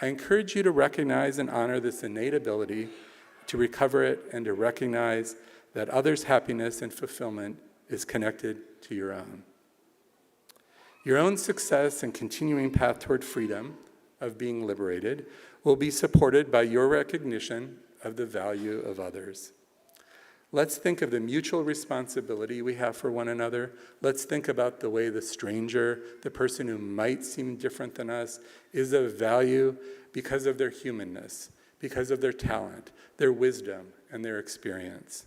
I encourage you to recognize and honor this innate ability to recover it and to recognize that others' happiness and fulfillment is connected to your own. Your own success and continuing path toward freedom of being liberated will be supported by your recognition of the value of others. Let's think of the mutual responsibility we have for one another. Let's think about the way the stranger, the person who might seem different than us, is of value because of their humanness, because of their talent, their wisdom, and their experience.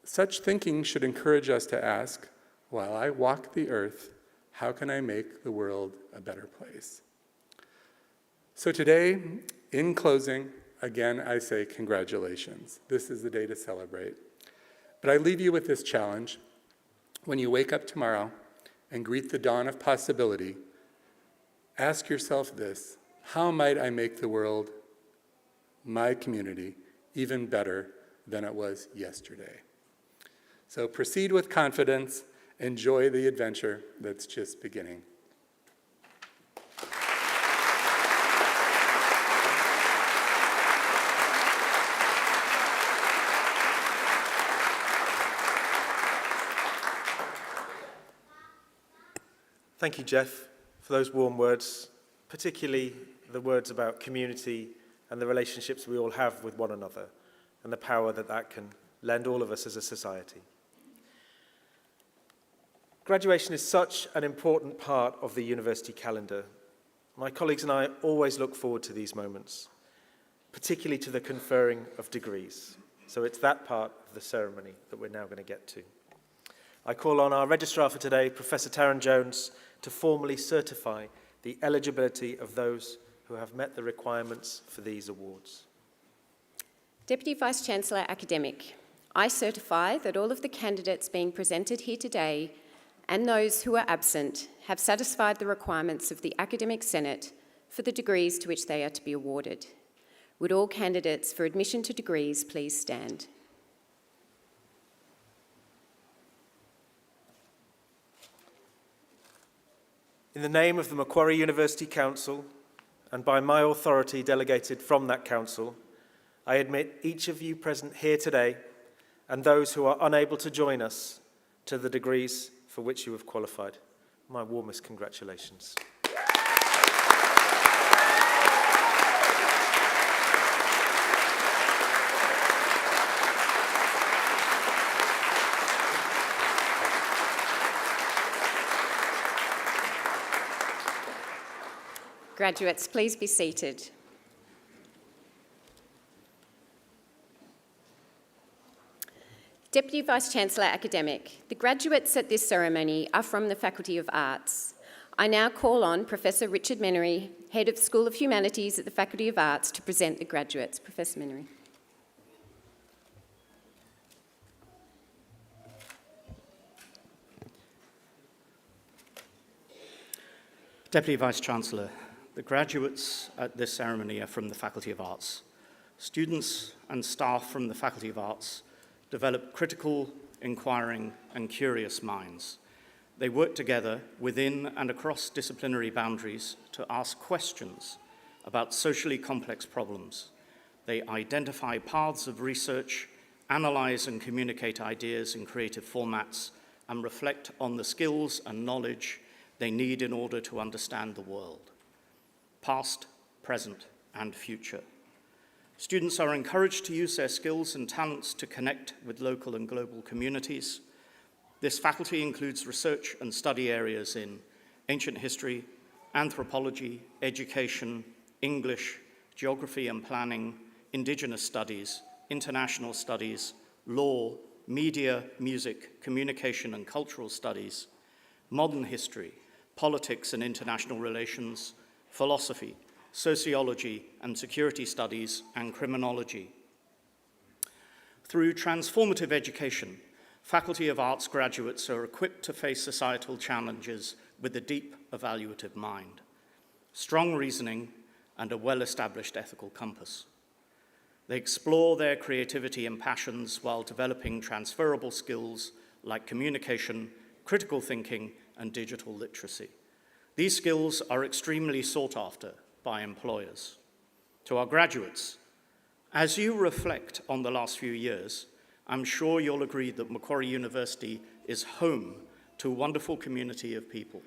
Such thinking should encourage us to ask, while I walk the earth, how can I make the world a better place? So today, in closing, again, I say congratulations. This is the day to celebrate. But I leave you with this challenge. When you wake up tomorrow and greet the dawn of possibility, ask yourself this: how might I make the world, my community, even better than it was yesterday? So proceed with confidence. Enjoy the adventure that's just beginning. Thank you, Jeff, for those warm words, particularly the words about community and the relationships we all have with one another and the power that that can lend all of us as a society. Graduation is such an important part of the university calendar. My colleagues and I always look forward to these moments, particularly to the conferring of degrees. So it's that part of the ceremony that we're now going to get to. I call on our registrar for today, Professor Taryn Jones, to formally certify the eligibility of those who have met the requirements for these awards. Deputy Vice-Chancellor Academic, I certify that all of the candidates being presented here today and those who are absent have satisfied the requirements of the Academic Senate for the degrees to which they are to be awarded. Would all candidates for admission to degrees please stand? In the name of the Macquarie University Council, and by my authority delegated from that council, I admit each of you present here today and those who are unable to join us to the degrees for which you have qualified. My warmest congratulations. Graduates, please be seated. Deputy Vice-Chancellor Academic, the graduates at this ceremony are from the Faculty of Arts. I now call on Professor Richard Menery, Head of School of Humanities at the Faculty of Arts, to present the graduates. Professor Menery. Deputy Vice-Chancellor, the graduates at this ceremony are from the Faculty of Arts. Students and staff from the Faculty of Arts develop critical, inquiring, and curious minds. They work together within and across disciplinary boundaries to ask questions about socially complex problems. They identify paths of research, analyze and communicate ideas in creative formats, and reflect on the skills and knowledge they need in order to understand the world, past, present, and future. Students are encouraged to use their skills and talents to connect with local and global communities. This faculty includes research and study areas in ancient history, anthropology, education, English, geography and planning, Indigenous studies, international studies, law, media, music, communication and cultural studies, modern history, politics and international relations, philosophy, sociology and security studies, and criminology. Through transformative education, Faculty of Arts graduates are equipped to face societal challenges with a deep evaluative mind, strong reasoning, and a well-established ethical compass. They explore their creativity and passions while developing transferable skills like communication, critical thinking, and digital literacy. These skills are extremely sought after by employers. To our graduates, as you reflect on the last few years, I'm sure you'll agree that Macquarie University is home to a wonderful community of people.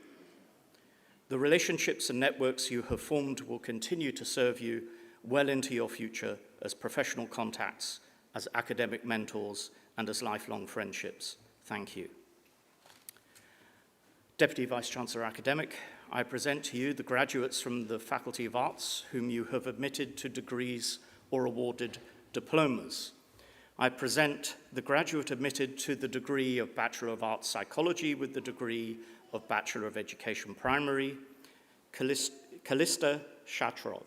The relationships and networks you have formed will continue to serve you well into your future as professional contacts, as academic mentors, and as lifelong friendships. Thank you. Deputy Vice-Chancellor Academic, I present to you the graduates from the Faculty of Arts whom you have admitted to degrees or awarded diplomas. I present the graduate admitted to the degree of Bachelor of Arts Psychology with the degree of Bachelor of Education Primary, Kalista Shatrov.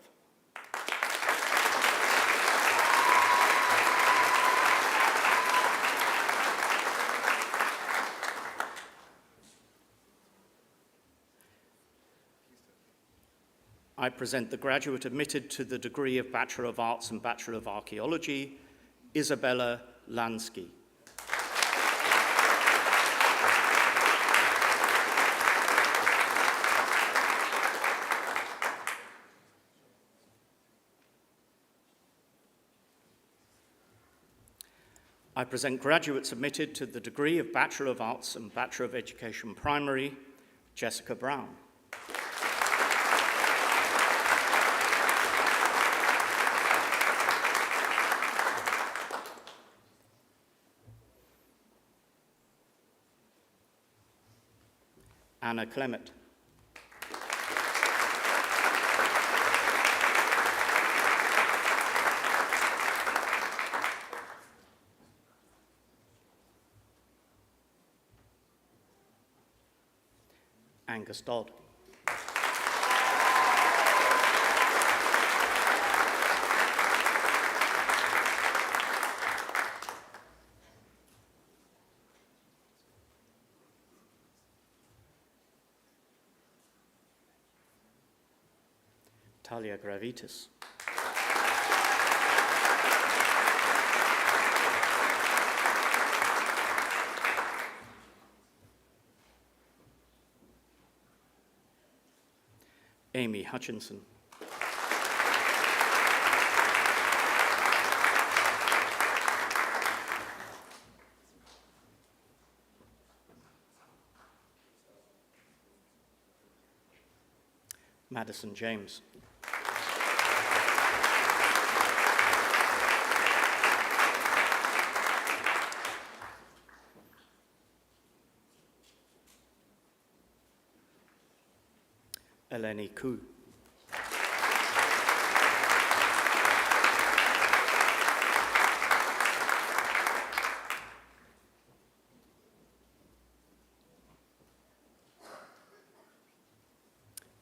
I present the graduate admitted to the degree of Bachelor of Arts and Bachelor of Archaeology, Isabella Lansky. I present graduates admitted to the degree of Bachelor of Arts and Bachelor of Education Primary, Jessica Brown. Anna Clement. Angus Dodd. Talia Gravitas. Amy Hutchinson. Madison James. Eleni Koo.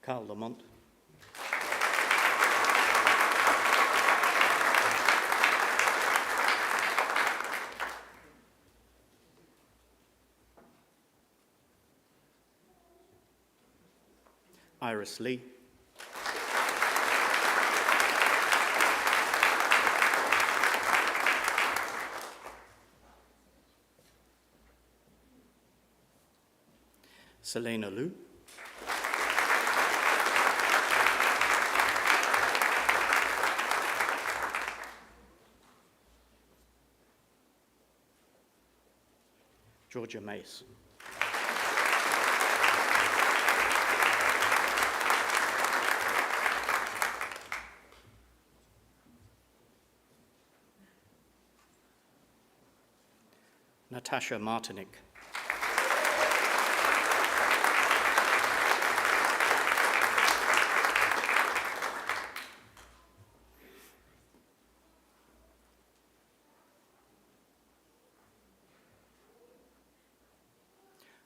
Carl Lamont. Iris Lee. Selena Liu. Georgia Mace. Natasha Martinick.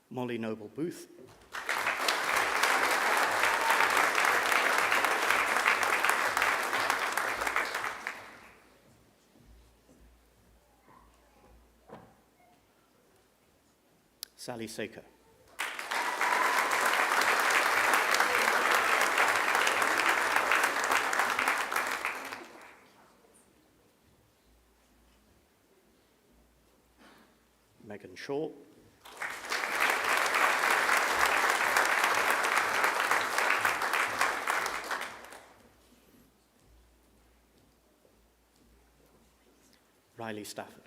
Molly Noble Booth. Sally Saker. Megan Shaw. Riley Stafford.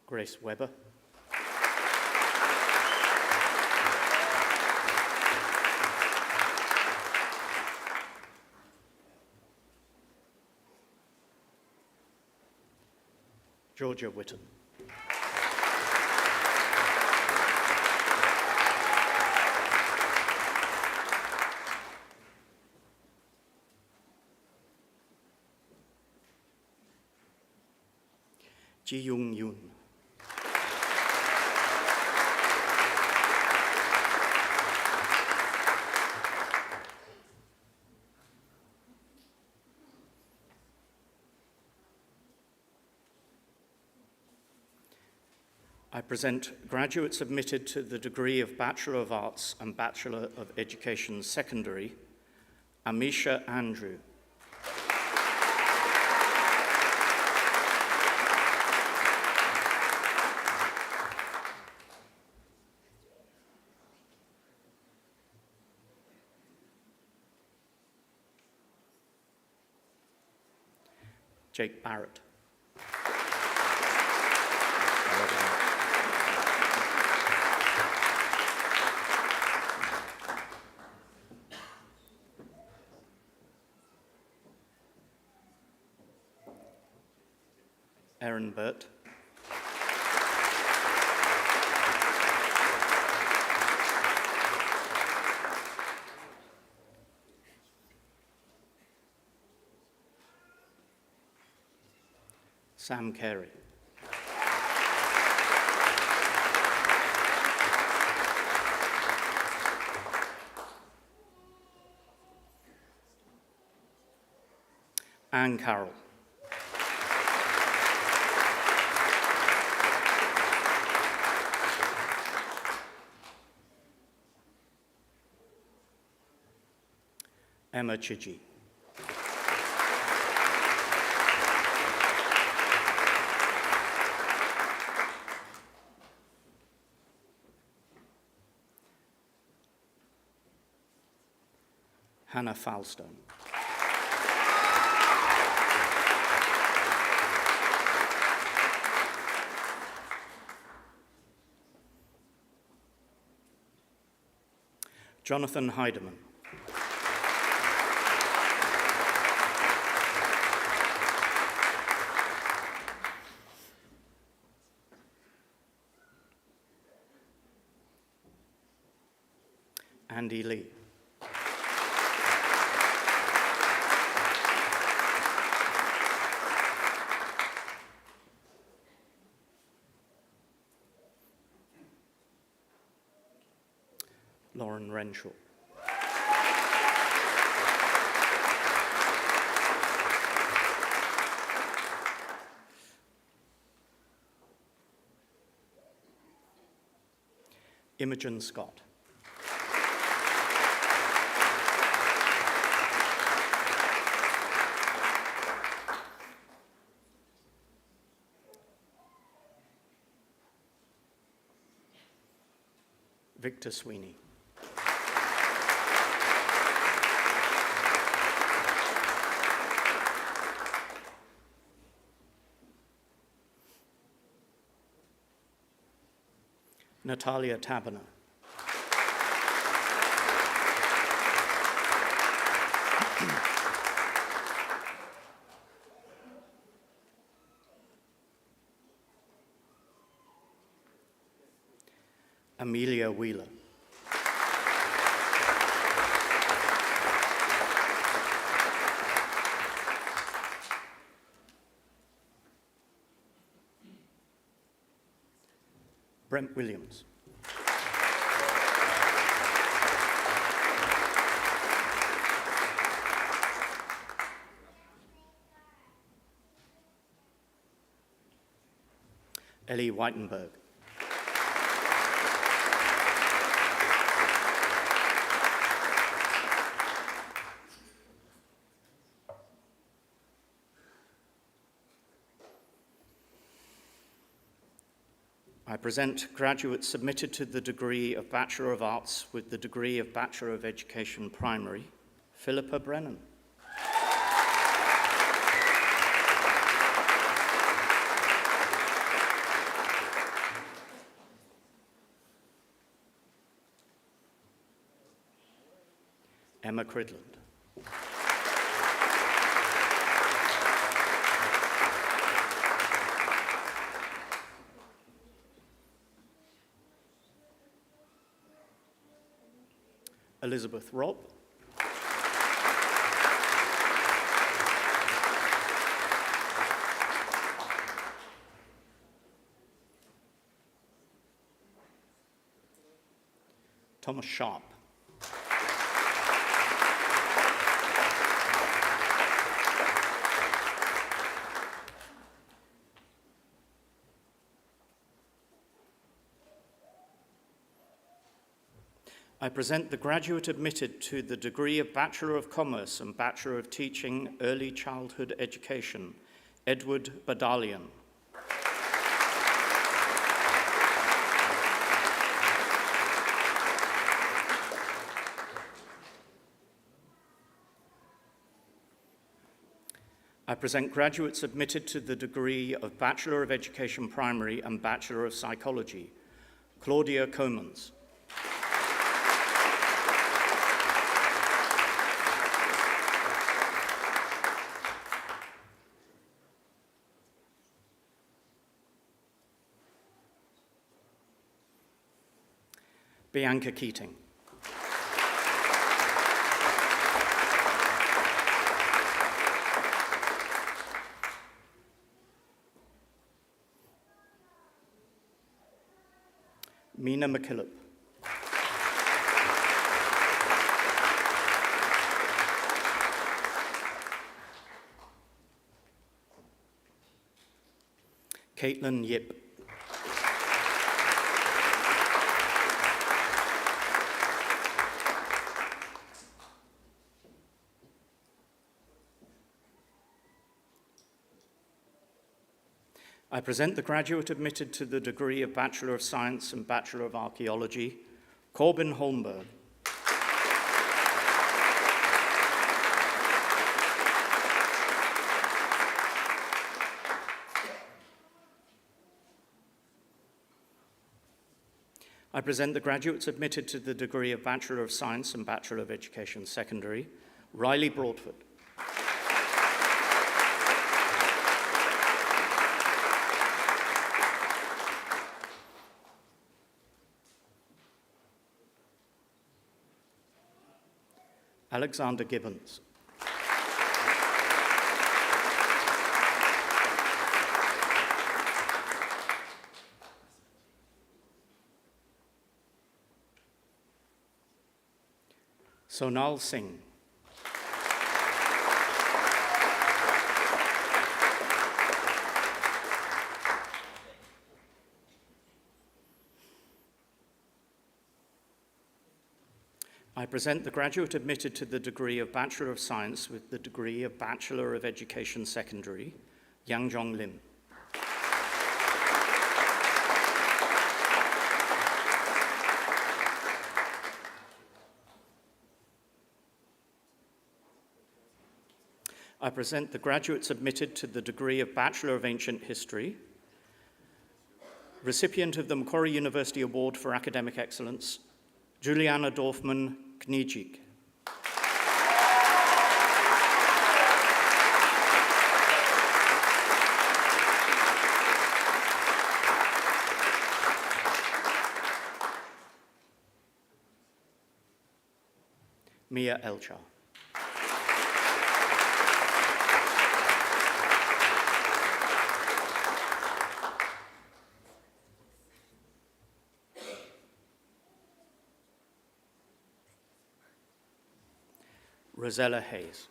Grace Weber. Georgia Witten. Ji Yoon Yoon. present graduates admitted to the degree of Bachelor of Arts and Bachelor of Education Secondary, Amisha Andrew. Jake Barrett. Erin Burt. Sam Carey. Anne Carroll. Emma Chidgey. Hannah Falstone. Jonathan Heidemann. Andy Lee. Lauren Renshaw. Imogen Scott. Victor Sweeney. Natalia Taberner. Amelia Wheeler. Brent Williams. Ellie Whitenberg. I present graduates submitted to the degree of Bachelor of Arts with the degree of Bachelor of Education Primary, Philippa Brennan. Emma Cridland. Elizabeth Robb. Thomas Sharp. I present the graduate admitted to the degree of Bachelor of Commerce and Bachelor of Teaching Early Childhood Education, Edward Badalian. I present graduates admitted to the degree of Bachelor of Education Primary and Bachelor of Psychology, Claudia Comans. Bianca Keating. Mina McKillop. Caitlin Yip. I present the graduate admitted to the degree of Bachelor of Science and Bachelor of Archaeology, Corbin Holmberg. I present the graduates admitted to the degree of Bachelor of Science and Bachelor of Education Secondary, Riley Broadford. Alexander Gibbons. Sonal Singh. I present the graduate admitted to the degree of Bachelor of Science with the degree of Bachelor of Education Secondary, Yang Jong Lim. I present the graduates admitted to the degree of Bachelor of Ancient History, recipient of the Macquarie University Award for Academic Excellence, Juliana Dorfman Knijik. Mia Elchar. Rosella Hayes.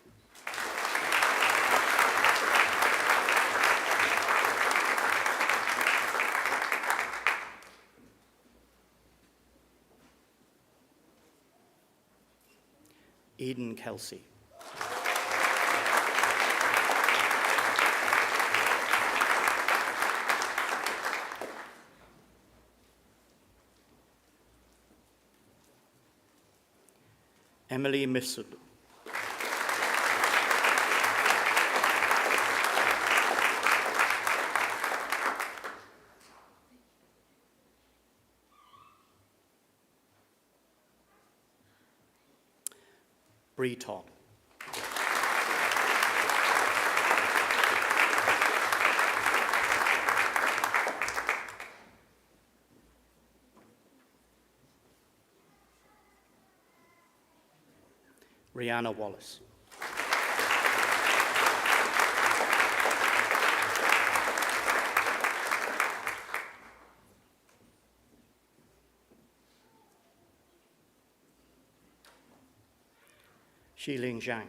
Eden Kelsey. Emily Mifsud. Bree Todd. Rihanna Wallace. Xiling Zhang.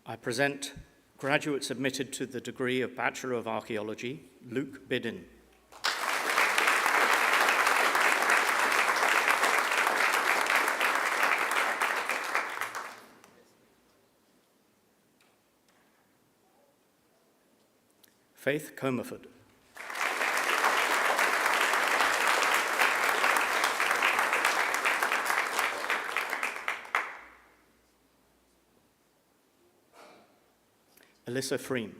I present graduates admitted to the degree of Bachelor of Archaeology, Luke Bidin. Faith Comerford. Alyssa Freem.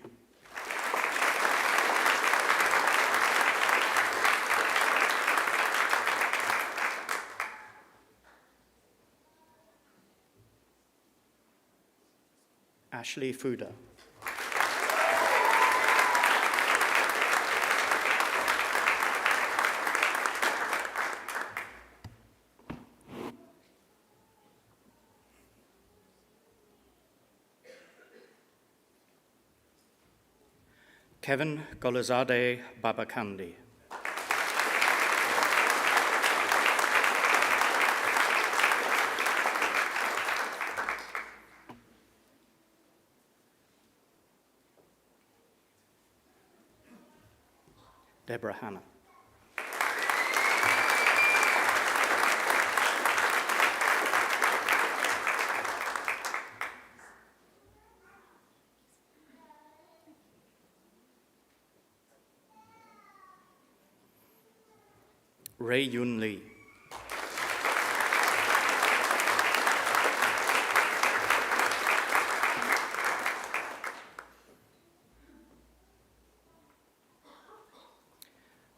Ashley Fuda. Kevin Golazade Babakandi. Deborah Hanna. Ray Yun Lee.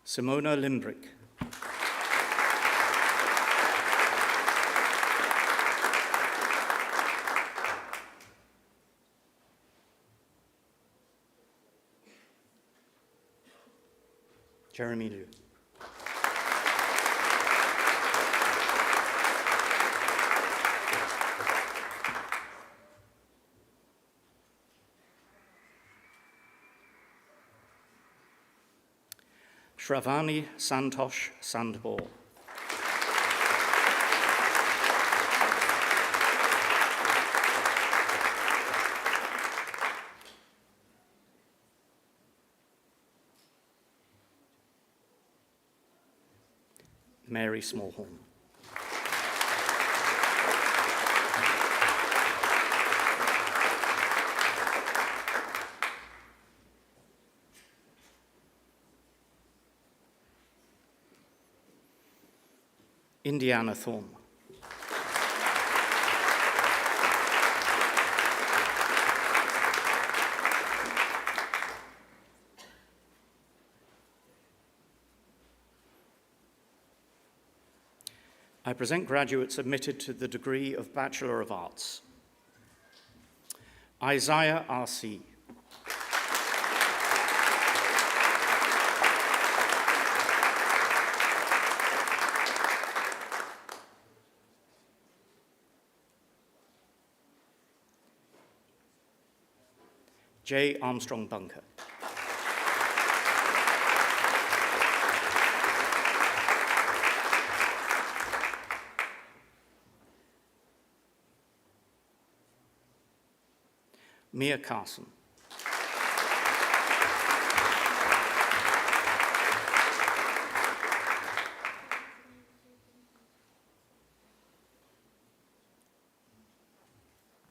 Simona Limbrick. Jeremy Liu. Shravani Santosh Sandbor. Mary Smallhorn. Indiana Thorne. I present graduates admitted to the degree of Bachelor of Arts. Isaiah R.C. J. Armstrong Bunker. Mia Carson.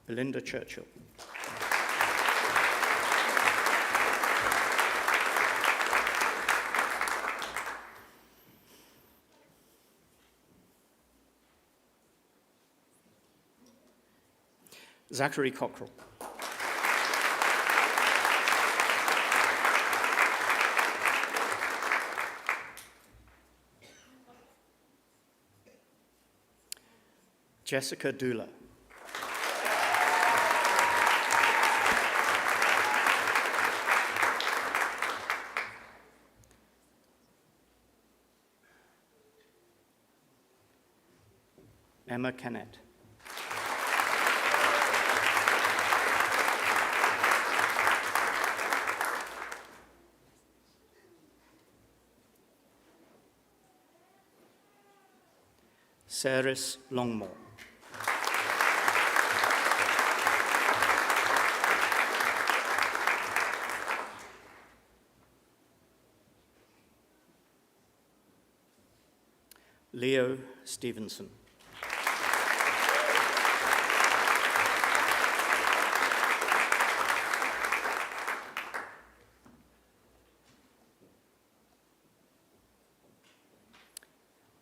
Belinda Churchill. Zachary Cockrell. Jessica Dula. Emma Kennett. Saris Longmore. Leo Stevenson.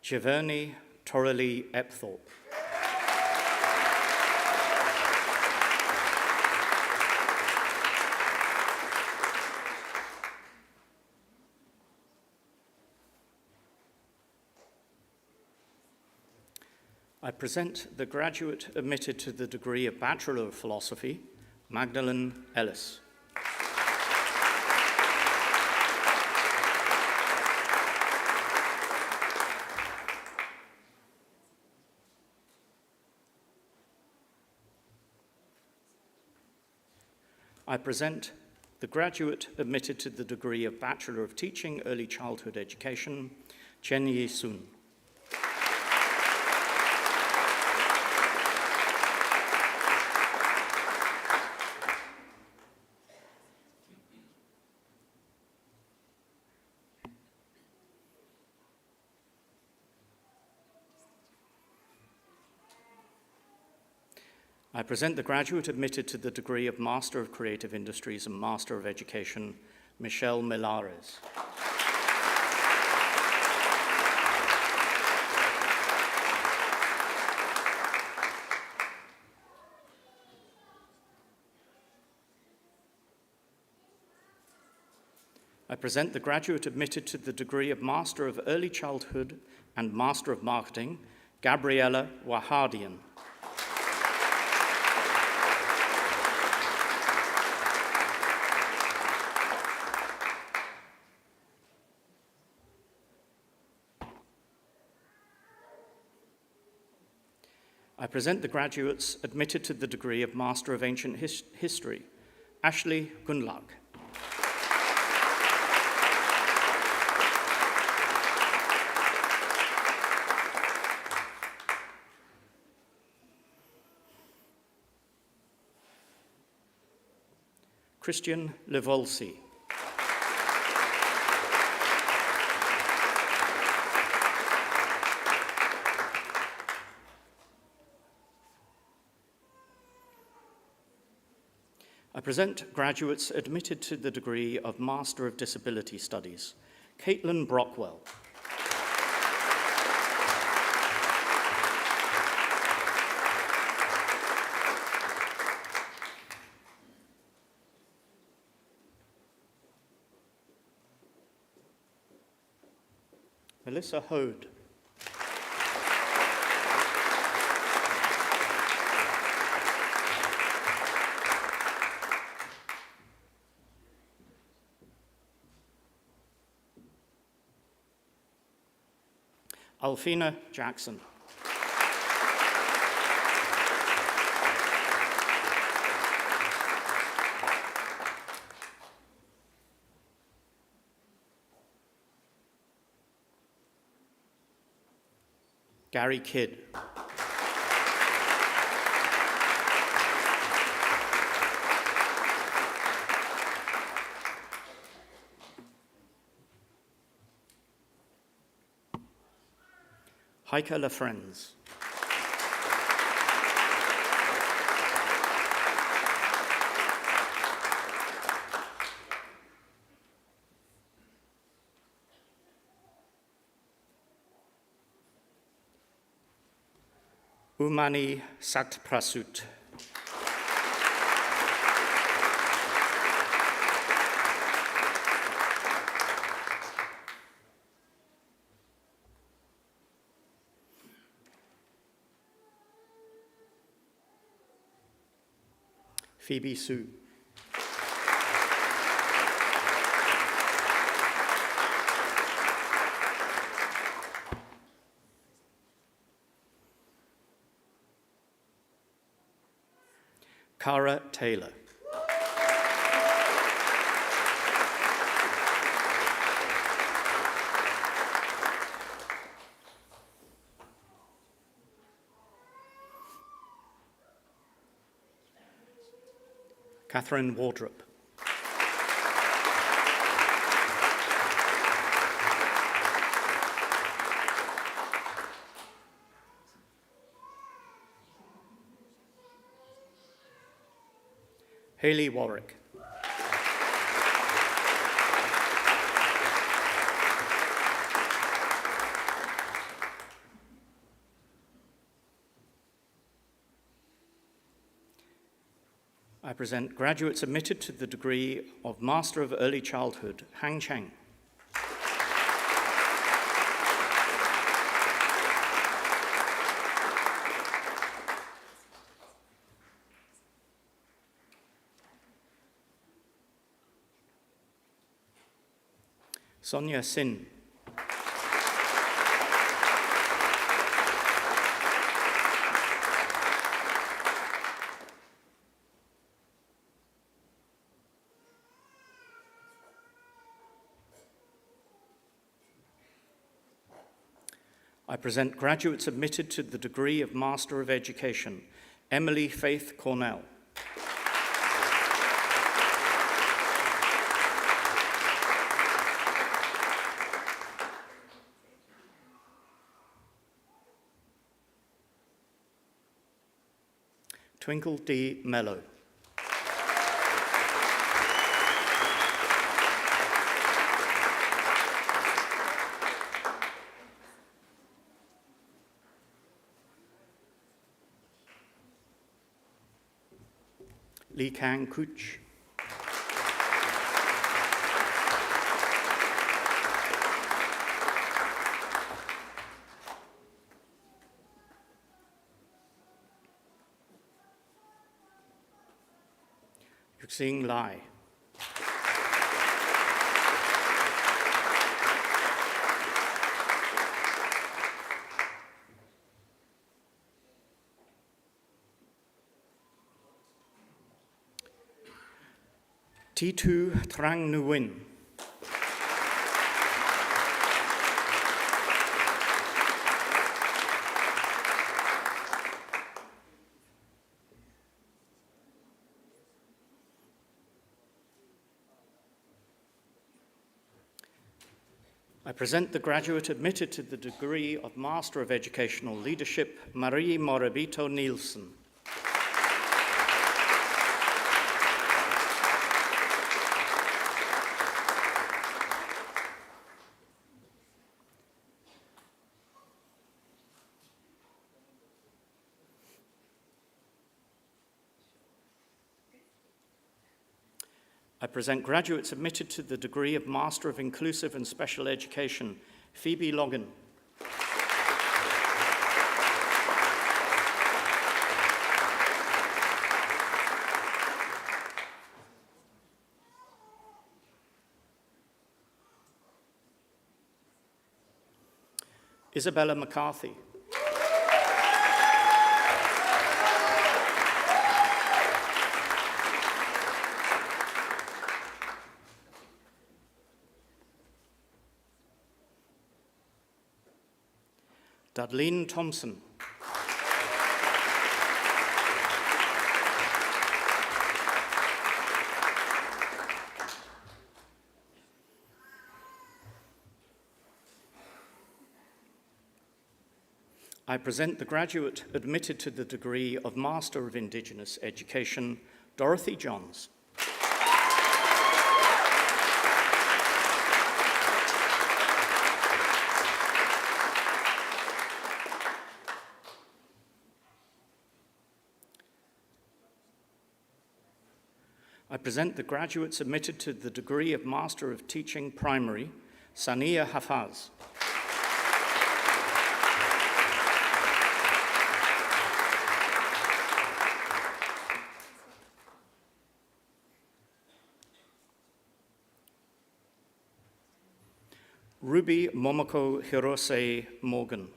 Giverny Torrelly Epthorpe. I present the graduate admitted to the degree of Bachelor of Philosophy, Magdalene Ellis. I present the graduate admitted to the degree of Bachelor of Teaching, Early Childhood Education, Chen Yi Sun. I present the graduate admitted to the degree of Master of Creative Industries and Master of Education, Michelle Milares. I present the graduate admitted to the degree of Master of Early Childhood and Master of Marketing, Gabriella Wahadian. I present the graduates admitted to the degree of Master of Ancient History, Ashley Gunlach. Christian Levolsi. I present graduates admitted to the degree of Master of Disability Studies, Caitlin Brockwell. Melissa Hode. Alfina Jackson. Gary Kidd. Heike LaFrenz. Umani Saktprasut. Phoebe Sue. Cara Taylor. Catherine Wardrop. Hayley Warwick. I present graduates admitted to the degree of Master of Early Childhood, Hang Cheng. Sonia Sin. I present graduates admitted to the degree of Master of Education, Emily Faith Cornell. Twinkle D. Mello. Lee Kang Kuch. Yuxing Lai. T2 Trang Nguyen. I present the graduate admitted to the degree of Master of Educational Leadership, Marie Morabito Nielsen. I present graduates admitted to the degree of Master of Inclusive and Special Education, Phoebe Logan. Isabella McCarthy. Dadleen Thompson. I present the graduate admitted to the degree of Master of Indigenous Education, Dorothy Johns. I present the graduates admitted to the degree of Master of Teaching Primary, Sania Hafaz. Ruby Momoko Hirose Morgan.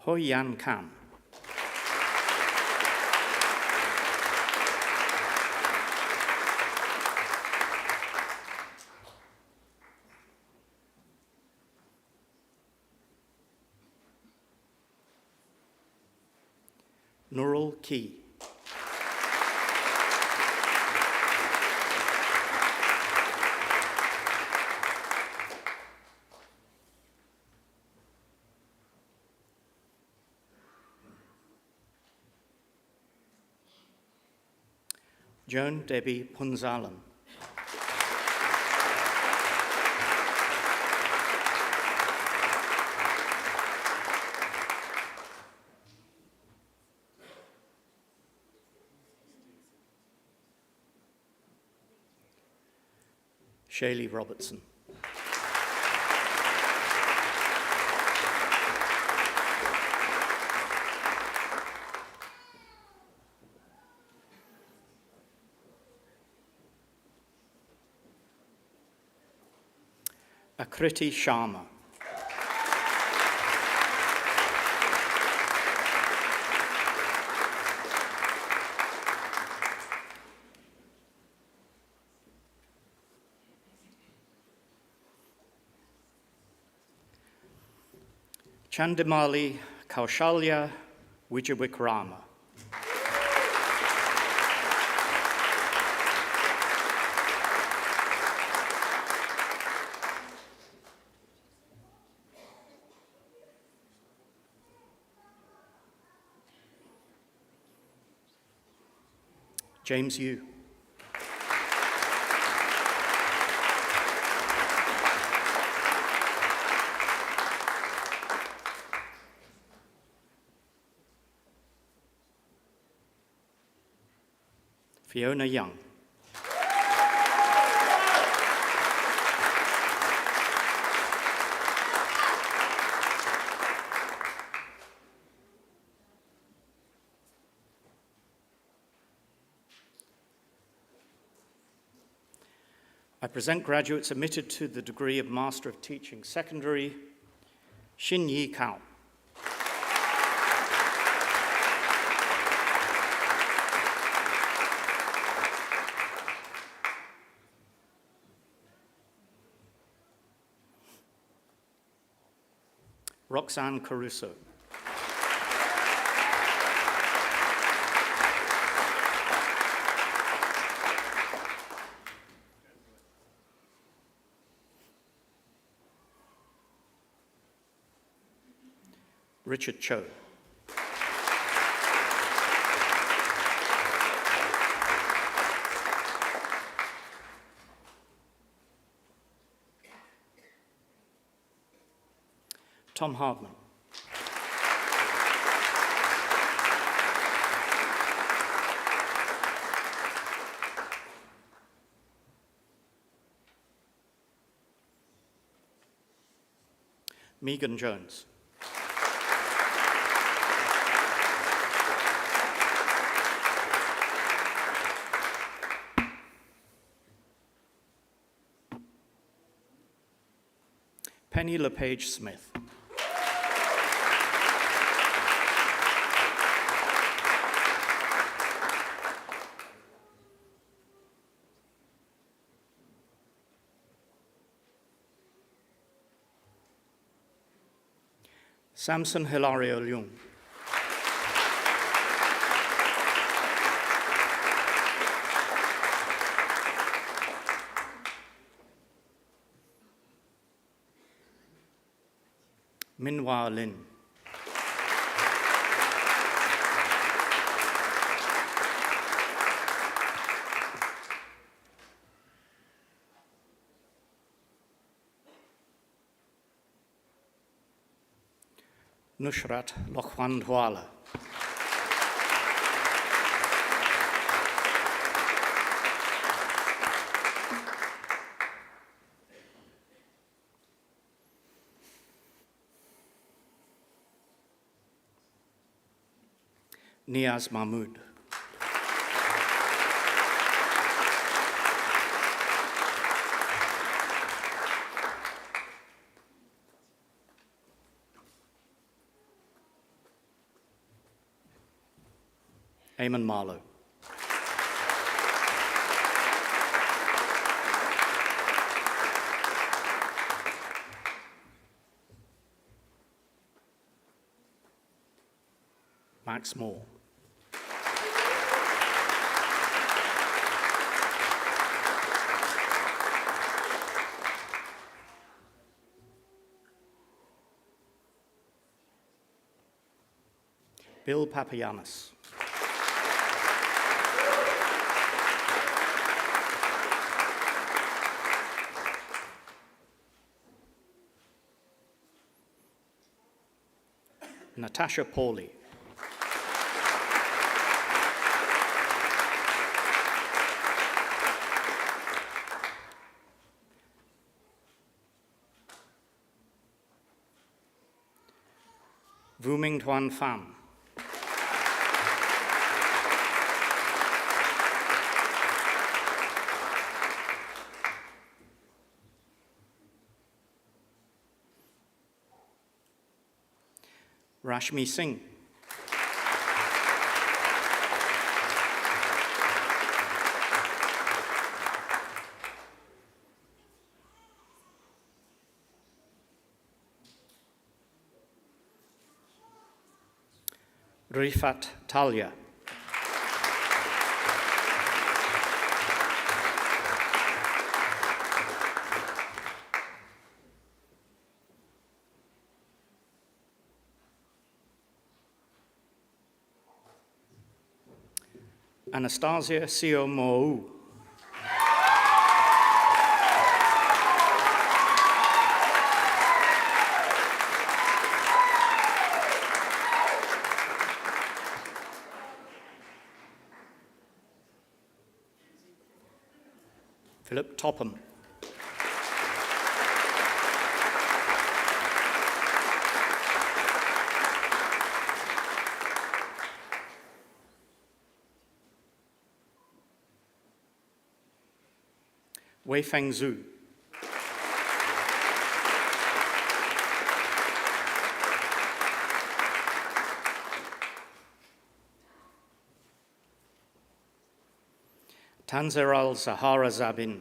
Hoi Yan Kam. Nurul Key. Joan Debbie Punzalan. Shaylee Robertson. Akriti Sharma. Chandamali Kaushalya Wijawikrama. James Yu. Fiona Young. I present graduates admitted to the degree of Master of Teaching Secondary, Xin Yi Kao. Roxanne Caruso. Richard Cho. Tom Hardman. Megan Jones. Penny LePage Smith. Samson Hilario Leung. Minhua Lin. Nushrat Lokhwandwala. Niaz Mahmood. Eamon Marlowe. Max Moore. Bill Papagiannis. Natasha Pawley. Vu Ming Tuan Pham. Rashmi Singh. Rifat Talia. Anastasia Sio Mou. Philip Topham. Wei Feng Zhu. Tanzeral Zahara Zabin.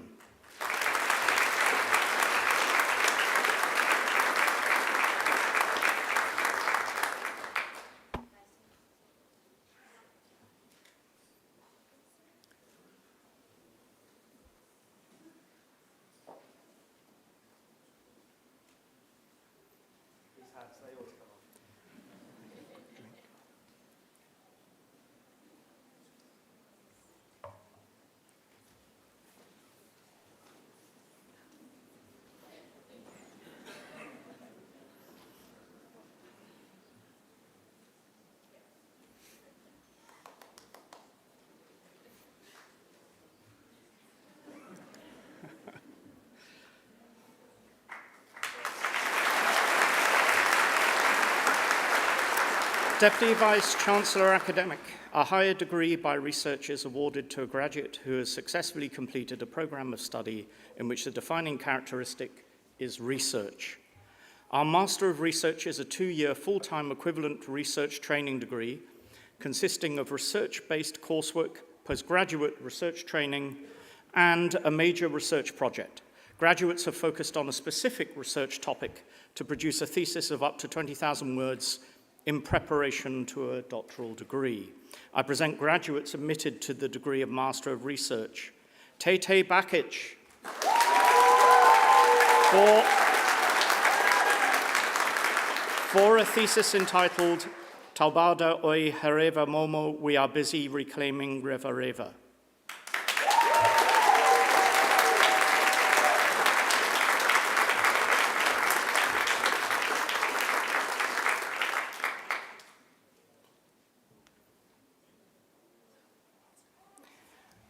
Deputy Vice-Chancellor Academic. A higher degree by research is awarded to a graduate who has successfully completed a program of study in which the defining characteristic is research. Our Master of Research is a 2-year full-time equivalent research training degree consisting of research-based coursework, postgraduate research training, and a major research project. Graduates have focused on a specific research topic to produce a thesis of up to 20,000 words in preparation to a doctoral degree. I present graduates admitted to the degree of Master of Research. Tete Bakic for a thesis entitled Taubada Oi Hereva Momo, We Are Busy Reclaiming Reva Reva.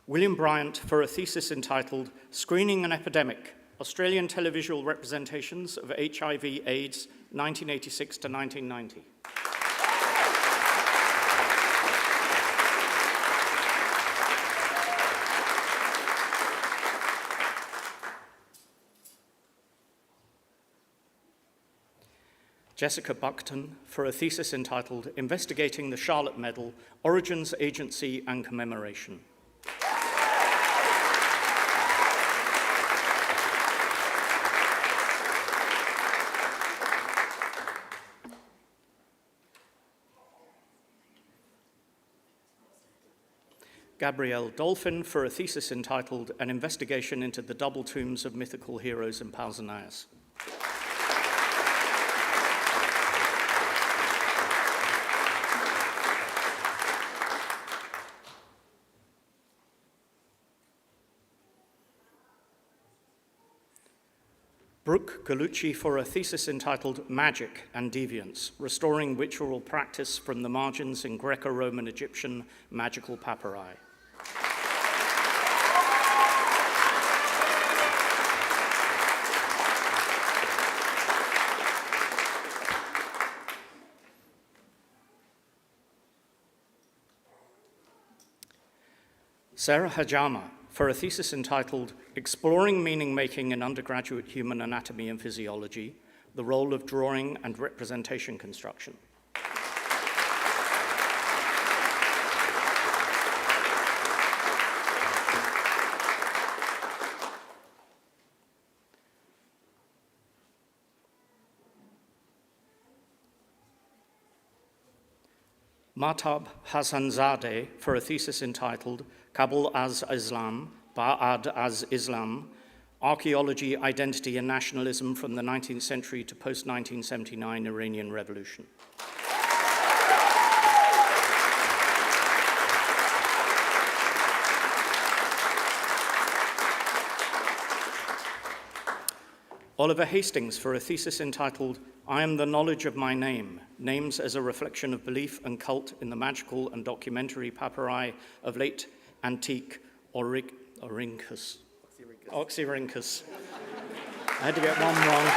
William Bryant for a thesis entitled Screening an Epidemic, Australian Televisual Representations of HIV/AIDS 1986 to 1990. Jessica Buckton for a thesis entitled Investigating the Charlotte Medal, Origins, Agency and Commemoration. Gabrielle Dolphin for a thesis entitled An Investigation into the Double Tombs of Mythical Heroes in Pausanias. Brooke Gallucci for a thesis entitled Magic and Deviance, Restoring Ritual Practice from the Margins in Greco-Roman Egyptian Magical Papyri. Sarah Hajama for a thesis entitled Exploring Meaning-Making in Undergraduate Human Anatomy and Physiology, the Role of Drawing and Representation Construction. Mahtab Hassanzadeh for a thesis entitled Kabul as Islam, Ba'ad as Islam, Archaeology, Identity and Nationalism from the 19th Century to Post-1979 Iranian Revolution. Oliver Hastings for a thesis entitled I Am the Knowledge of My Name, Names as a Reflection of Belief and Cult in the Magical and Documentary Papyri of Late Antique Oxyrhynchus. I had to get one wrong.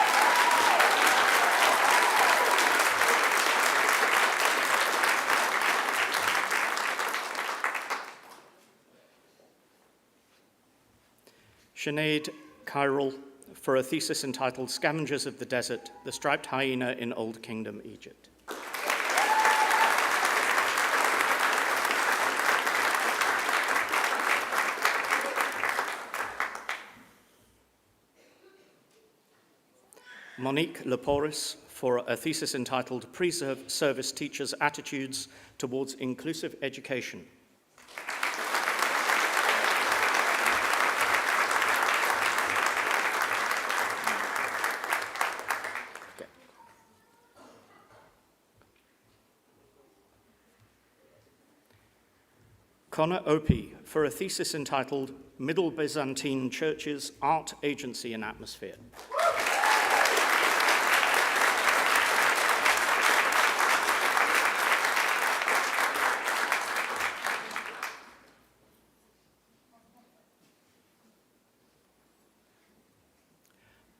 Sinead Kyril for a thesis entitled Scavengers of the Desert, the Striped Hyena in Old Kingdom Egypt. Monique Leporis for a thesis entitled Pre-Service Teachers' Attitudes Towards Inclusive Education. Connor Opie for a thesis entitled Middle Byzantine Churches, Art, Agency and Atmosphere.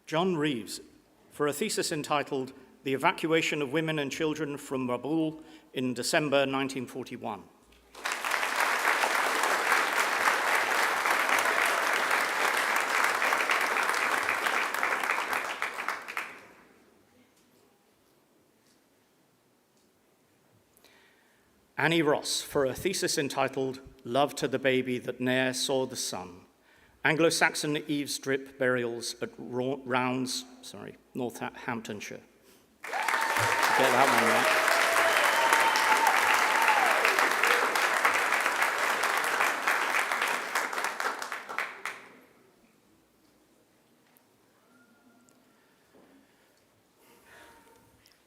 John Reeves for a thesis entitled The Evacuation of Women and Children from Rabaul in December 1941. Annie Ross for a thesis entitled Love to the Baby That Ne'er Saw the Sun, Anglo-Saxon Eavesdrip Burials at Northamptonshire. Get that one right.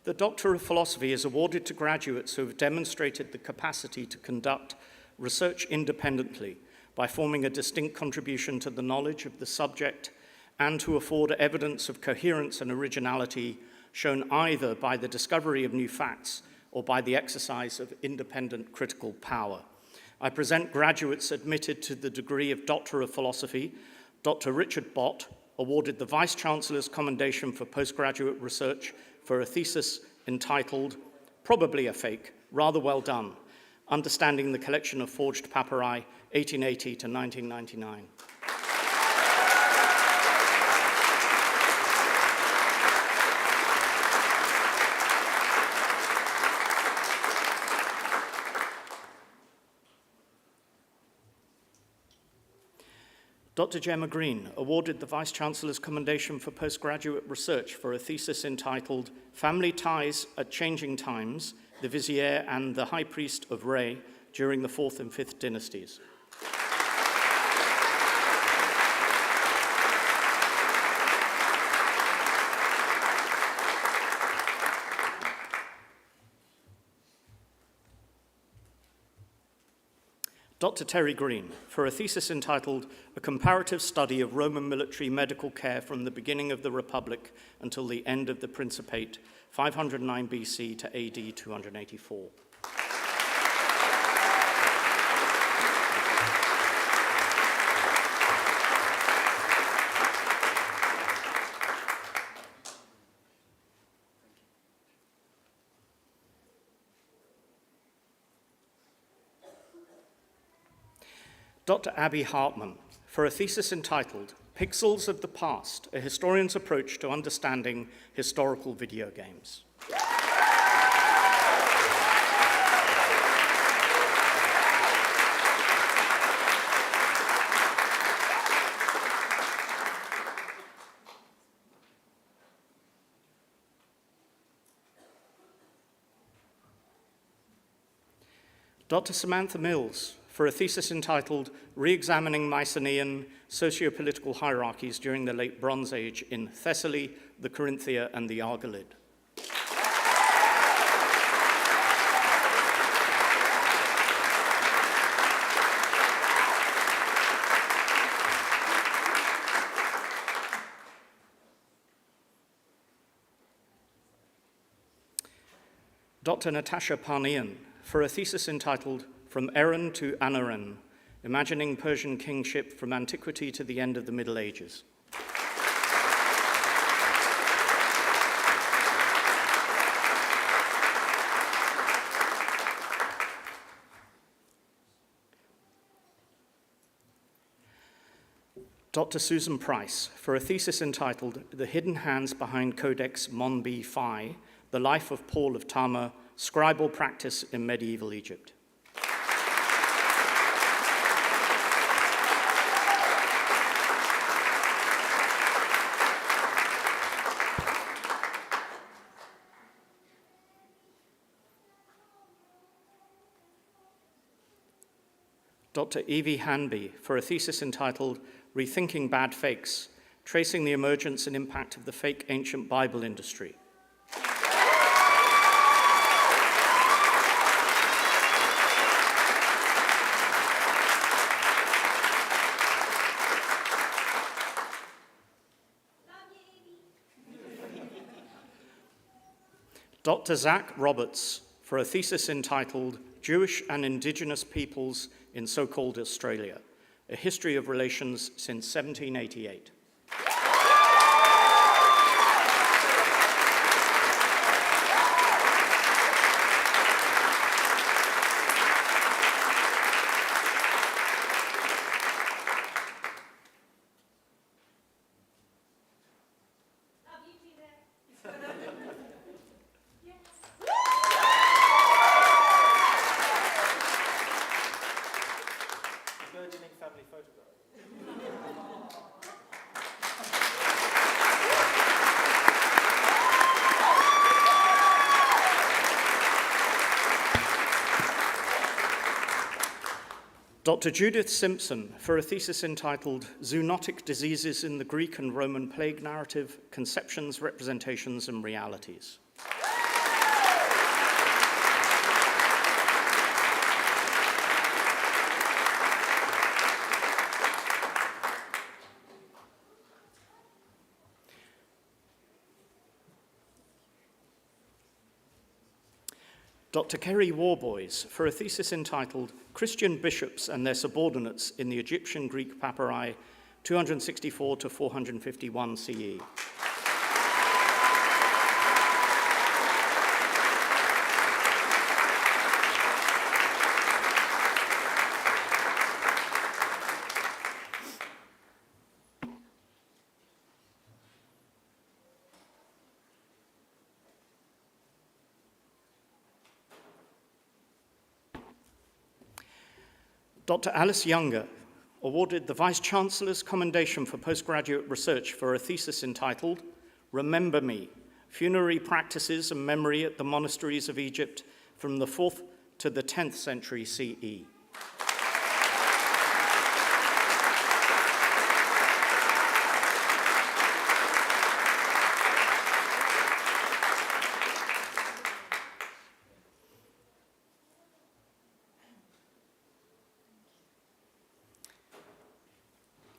The Doctor of Philosophy is awarded to graduates who have demonstrated the capacity to conduct research independently by forming a distinct contribution to the knowledge of the subject and to afford evidence of coherence and originality shown either by the discovery of new facts or by the exercise of independent critical power. I present graduates admitted to the degree of Doctor of Philosophy. Dr. Richard Bott, awarded the Vice-Chancellor's Commendation for Postgraduate Research for a thesis entitled, Probably a Fake, Rather Well Done, Understanding the Collection of Forged Papyri, 1880 to 1999. Dr. Gemma Green, awarded the Vice-Chancellor's Commendation for Postgraduate Research for a thesis entitled Family Ties at Changing Times, the Vizier and the High Priest of Re during the 4th and 5th Dynasties. Dr. Terry Green, for a thesis entitled A Comparative Study of Roman Military Medical Care from the Beginning of the Republic until the End of the Principate, 509 BC to AD 284. Dr. Abby Hartman, for a thesis entitled Pixels of the Past, a Historian's Approach to Understanding Historical Video Games. Dr. Samantha Mills, for a thesis entitled Re-examining Mycenaean Socio-Political Hierarchies During the Late Bronze Age in Thessaly, the Corinthia, and the Argolid. Dr. Natasha Parnian, for a thesis entitled From Erin to Aneurin, Imagining Persian Kingship from Antiquity to the End of the Middle Ages. Dr. Susan Price, for a thesis entitled The Hidden Hands Behind Codex Mon B Phi, The Life of Paul of Tama, Scribal Practice in Medieval Egypt. Dr. Evie Hanby, for a thesis entitled Rethinking Bad Fakes, Tracing the Emergence and Impact of the Fake Ancient Bible Industry. Dr. Zach Roberts, for a thesis entitled Jewish and Indigenous Peoples in So-Called Australia, A History of Relations Since 1788. Dr. Judith Simpson, for a thesis entitled Zoonotic Diseases in the Greek and Roman Plague Narrative, Conceptions, Representations, and Realities. Dr. Kerry Warboys, for a thesis entitled Christian Bishops and Their Subordinates in the Egyptian Greek Papyri, 264 to 451 CE. Dr. Alice Younger, awarded the Vice-Chancellor's Commendation for Postgraduate Research for a thesis entitled Remember Me, Funerary Practices and Memory at the Monasteries of Egypt from the 4th to the 10th century CE.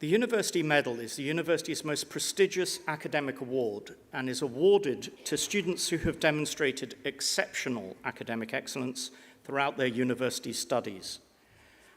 The University Medal is the university's most prestigious academic award and is awarded to students who have demonstrated exceptional academic excellence throughout their university studies.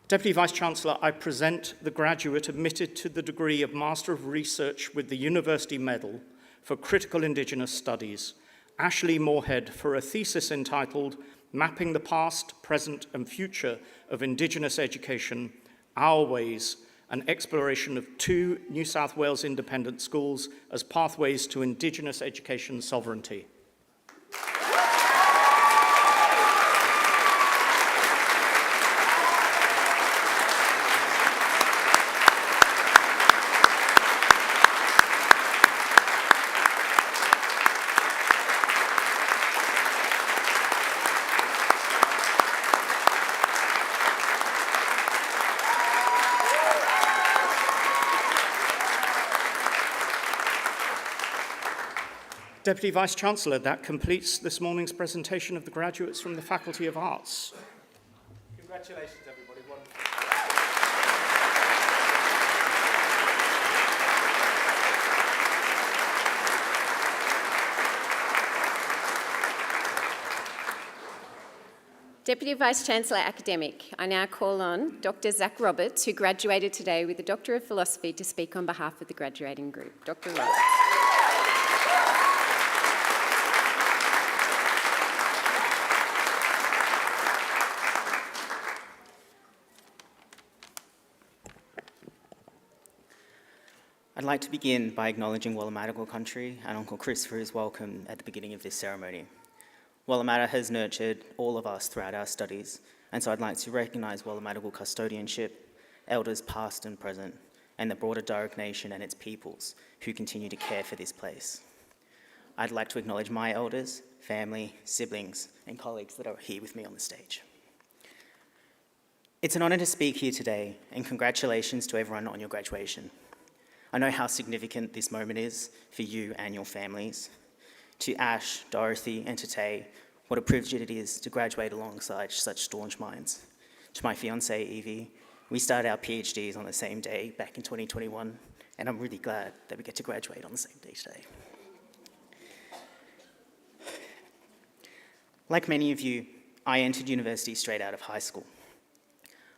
Deputy Vice-Chancellor, I present the graduate admitted to the degree of Master of Research with the University Medal for Critical Indigenous Studies, Ashley Moorhead, for a thesis entitled Mapping the Past, Present and Future of Indigenous Education, Our Ways, an exploration of 2 New South Wales independent schools as pathways to Indigenous education sovereignty. Deputy Vice-Chancellor, that completes this morning's presentation of the graduates from the Faculty of Arts. Congratulations, everybody. Wonderful. Deputy Vice-Chancellor Academic, I now call on Dr. Zach Roberts, who graduated today with a Doctor of Philosophy, to speak on behalf of the graduating group. Dr. Roberts. I'd like to begin by acknowledging Wallamadigal country and Uncle Chris for his welcome at the beginning of this ceremony. Wallamata has nurtured all of us throughout our studies, and so I'd like to recognise Wallamadigal custodianship, elders past and present, and the broader Darug Nation and its peoples who continue to care for this place. I'd like to acknowledge my elders, family, siblings, and colleagues that are here with me on the stage. It's an honour to speak here today, and congratulations to everyone on your graduation. I know how significant this moment is for you and your families. To Ash, Dorothy, and to Tay, what a privilege it is to graduate alongside such staunch minds. To my fiancée, Evie, we started our PhDs on the same day back in 2021, and I'm really glad that we get to graduate on the same day today. Like many of you, I entered university straight out of high school.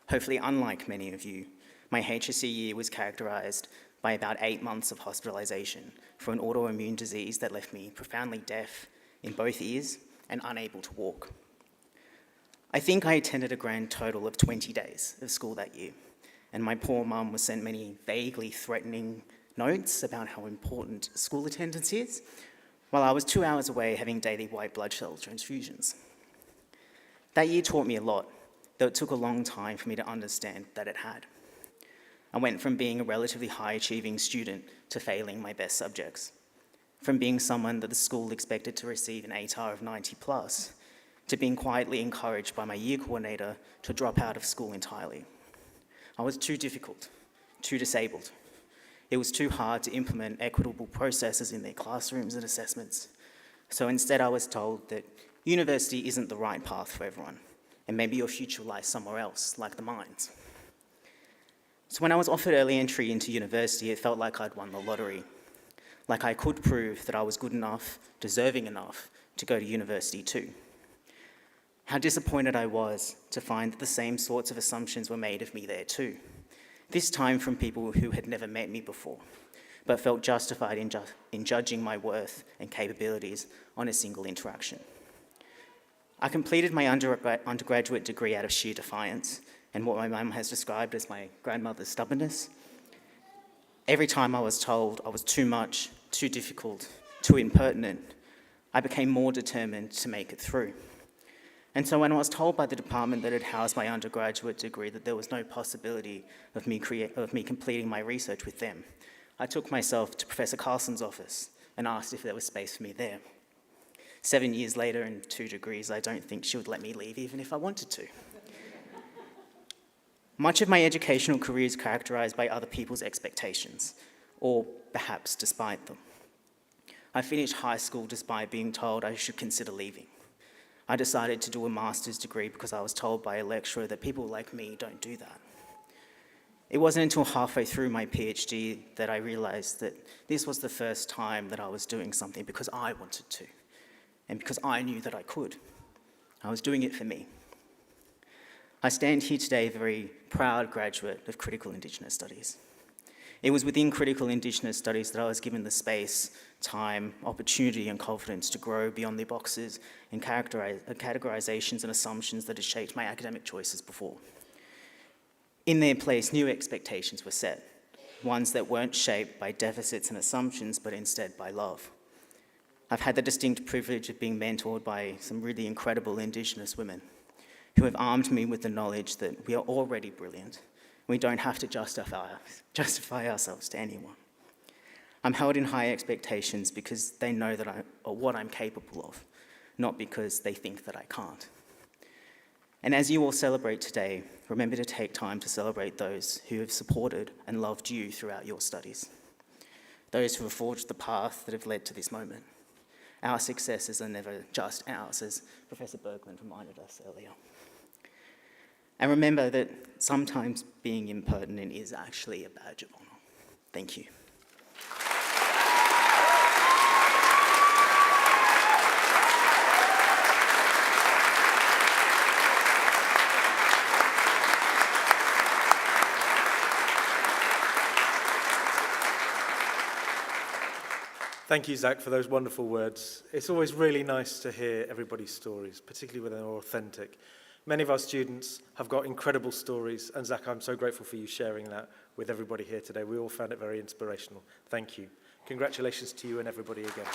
Hopefully, unlike many of you, my HSC year was characterised by about 8 months of hospitalisation for an autoimmune disease that left me profoundly deaf in both ears and unable to walk. I think I attended a grand total of 20 days of school that year, and my poor mum was sent many vaguely threatening notes about how important school attendance is, while I was 2 hours away having daily white blood cell transfusions. That year taught me a lot, though it took a long time for me to understand that it had. I went from being a relatively high-achieving student to failing my best subjects, from being someone that the school expected to receive an ATAR of 90+, to being quietly encouraged by my year coordinator to drop out of school entirely. I was too difficult, too disabled. It was too hard to implement equitable processes in their classrooms and assessments. So instead I was told that university isn't the right path for everyone, and maybe your future lies somewhere else, like the mines. So when I was offered early entry into university, it felt like I'd won the lottery, like I could prove that I was good enough, deserving enough to go to university too. How disappointed I was to find that the same sorts of assumptions were made of me there too, this time from people who had never met me before, but felt justified in judging my worth and capabilities on a single interaction. I completed my undergraduate degree out of sheer defiance, and what my mum has described as my grandmother's stubbornness. Every time I was told I was too much, too difficult, too impertinent, I became more determined to make it through. And so when I was told by the department that had housed my undergraduate degree that there was no possibility of me completing my research with them, I took myself to Professor Carlson's office and asked if there was space for me there. 7 years later and 2 degrees, I don't think she would let me leave even if I wanted to. Much of my educational career is characterised by other people's expectations, or perhaps despite them. I finished high school despite being told I should consider leaving. I decided to do a master's degree because I was told by a lecturer that people like me don't do that. It wasn't until halfway through my PhD that I realized that this was the first time that I was doing something because I wanted to, and because I knew that I could. I was doing it for me. I stand here today a very proud graduate of critical Indigenous studies. It was within critical Indigenous studies that I was given the space, time, opportunity, and confidence to grow beyond the boxes and categorizations and assumptions that had shaped my academic choices before. In their place, new expectations were set, ones that weren't shaped by deficits and assumptions, but instead by love. I've had the distinct privilege of being mentored by some really incredible Indigenous women who have armed me with the knowledge that we are already brilliant. We don't have to justify ourselves to anyone. I'm held in high expectations because they know that what I'm capable of, not because they think that I can't. And as you all celebrate today, remember to take time to celebrate those who have supported and loved you throughout your studies, those who have forged the path that have led to this moment. Our successes are never just ours, as Professor Bergman reminded us earlier. And remember that sometimes being impertinent is actually a badge of honor. Thank you. Thank you, Zach, for those wonderful words. It's always really nice to hear everybody's stories, particularly when they're authentic. Many of our students have got incredible stories, and Zach, I'm so grateful for you sharing that with everybody here today. We all found it very inspirational. Thank you. Congratulations to you and everybody again.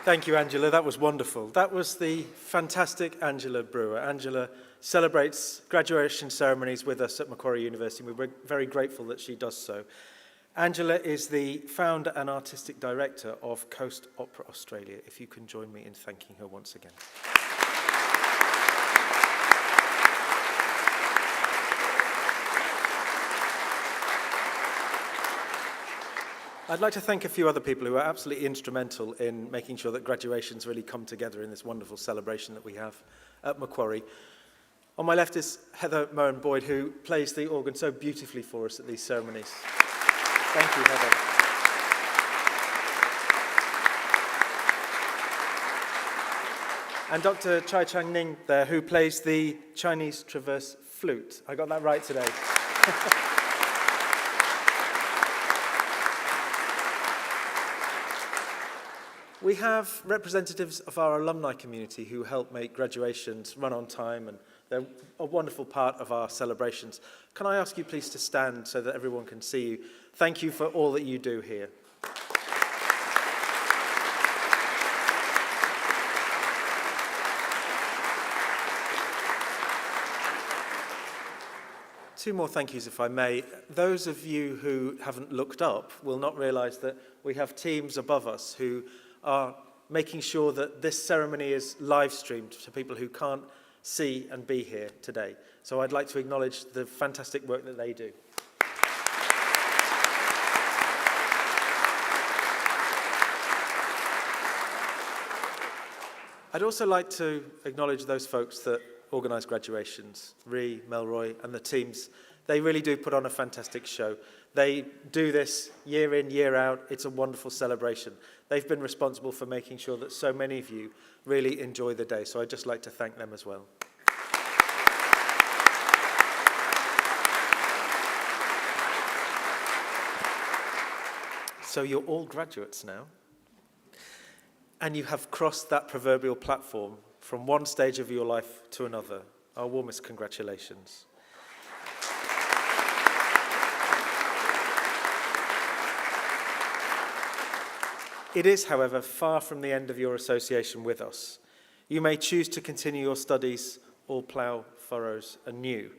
Thank you, Angela. That was wonderful. That was the fantastic Angela Brewer. Angela celebrates graduation ceremonies with us at Macquarie University. We're very grateful that she does so. Angela is the founder and artistic director of Coast Opera Australia. If you can join me in thanking her once again. I'd like to thank a few other people who are absolutely instrumental in making sure that graduations really come together in this wonderful celebration that we have at Macquarie. On my left is Heather Moran-Boyd, who plays the organ so beautifully for us at these ceremonies. Thank you, Heather. And Dr. Chai Chang Ning there, who plays the Chinese Traverse flute. I got that right today. We have representatives of our alumni community who help make graduations run on time, and they're a wonderful part of our celebrations. Can I ask you please to stand so that everyone can see you? Thank you for all that you do here. Two more thank yous, if I may. Those of you who haven't looked up will not realise that we have teams above us who are making sure that this ceremony is live streamed to people who can't see and be here today. So I'd like to acknowledge the fantastic work that they do. I'd also like to acknowledge those folks that organise graduations, Ree, Melroy and the teams. They really do put on a fantastic show. They do this year in, year out. It's a wonderful celebration. They've been responsible for making sure that so many of you really enjoy the day. So I'd just like to thank them as well. So you're all graduates now. And you have crossed that proverbial platform from one stage of your life to another. Our warmest congratulations. It is, however, far from the end of your association with us. You may choose to continue your studies or plough furrows anew.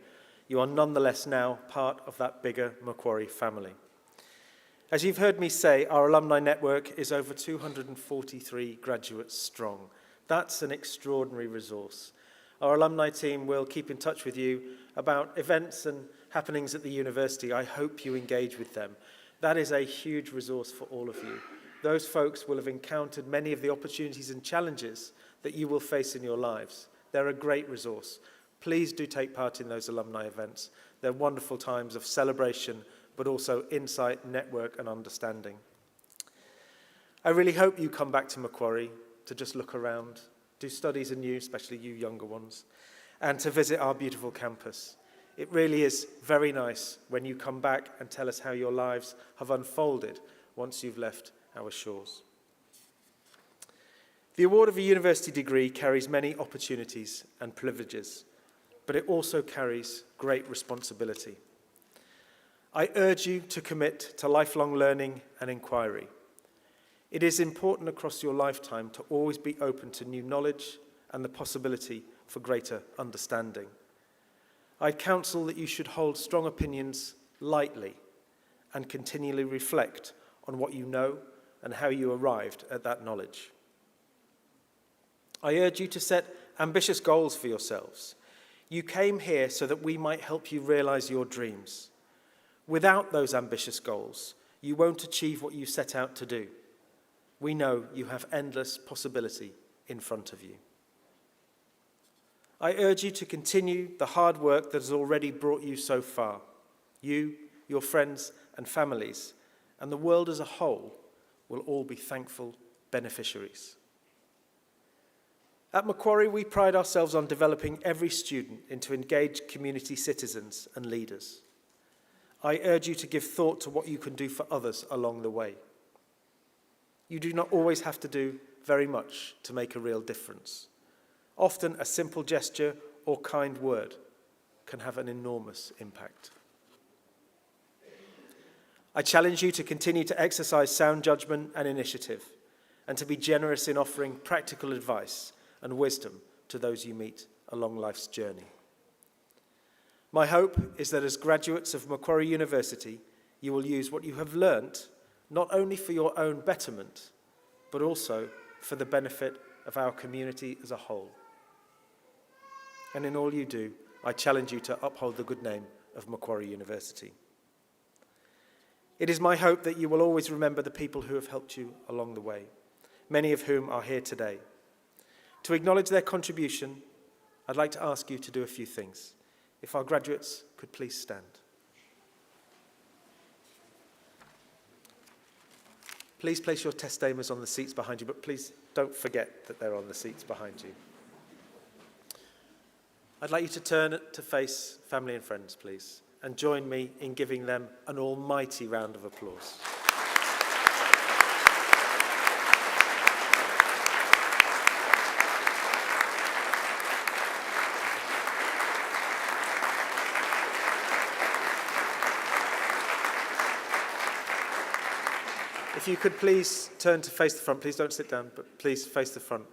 You are nonetheless now part of that bigger Macquarie family. As you've heard me say, our alumni network is over 243 graduates strong. That's an extraordinary resource. Our alumni team will keep in touch with you about events and happenings at the university. I hope you engage with them. That is a huge resource for all of you. Those folks will have encountered many of the opportunities and challenges that you will face in your lives. They're a great resource. Please do take part in those alumni events. They're wonderful times of celebration, but also insight, network, and understanding. I really hope you come back to Macquarie to just look around, do studies anew, especially you younger ones, and to visit our beautiful campus. It really is very nice when you come back and tell us how your lives have unfolded once you've left our shores. The award of a university degree carries many opportunities and privileges, but it also carries great responsibility. I urge you to commit to lifelong learning and inquiry. It is important across your lifetime to always be open to new knowledge and the possibility for greater understanding. I counsel that you should hold strong opinions lightly and continually reflect on what you know and how you arrived at that knowledge. I urge you to set ambitious goals for yourselves. You came here so that we might help you realize your dreams. Without those ambitious goals, you won't achieve what you set out to do. We know you have endless possibility in front of you. I urge you to continue the hard work that has already brought you so far. You, your friends and families, and the world as a whole will all be thankful beneficiaries. At Macquarie, we pride ourselves on developing every student into engaged community citizens and leaders. I urge you to give thought to what you can do for others along the way. You do not always have to do very much to make a real difference. Often a simple gesture or kind word can have an enormous impact. I challenge you to continue to exercise sound judgment and initiative and to be generous in offering practical advice and wisdom to those you meet along life's journey. My hope is that as graduates of Macquarie University, you will use what you have learnt not only for your own betterment, but also for the benefit of our community as a whole. And in all you do, I challenge you to uphold the good name of Macquarie University. It is my hope that you will always remember the people who have helped you along the way, many of whom are here today. To acknowledge their contribution, I'd like to ask you to do a few things. If our graduates could please stand. Please place your testamers on the seats behind you, but please don't forget that they're on the seats behind you. I'd like you to turn to face family and friends, please, and join me in giving them an almighty round of applause. If you could please turn to face the front, please don't sit down, but please face the front.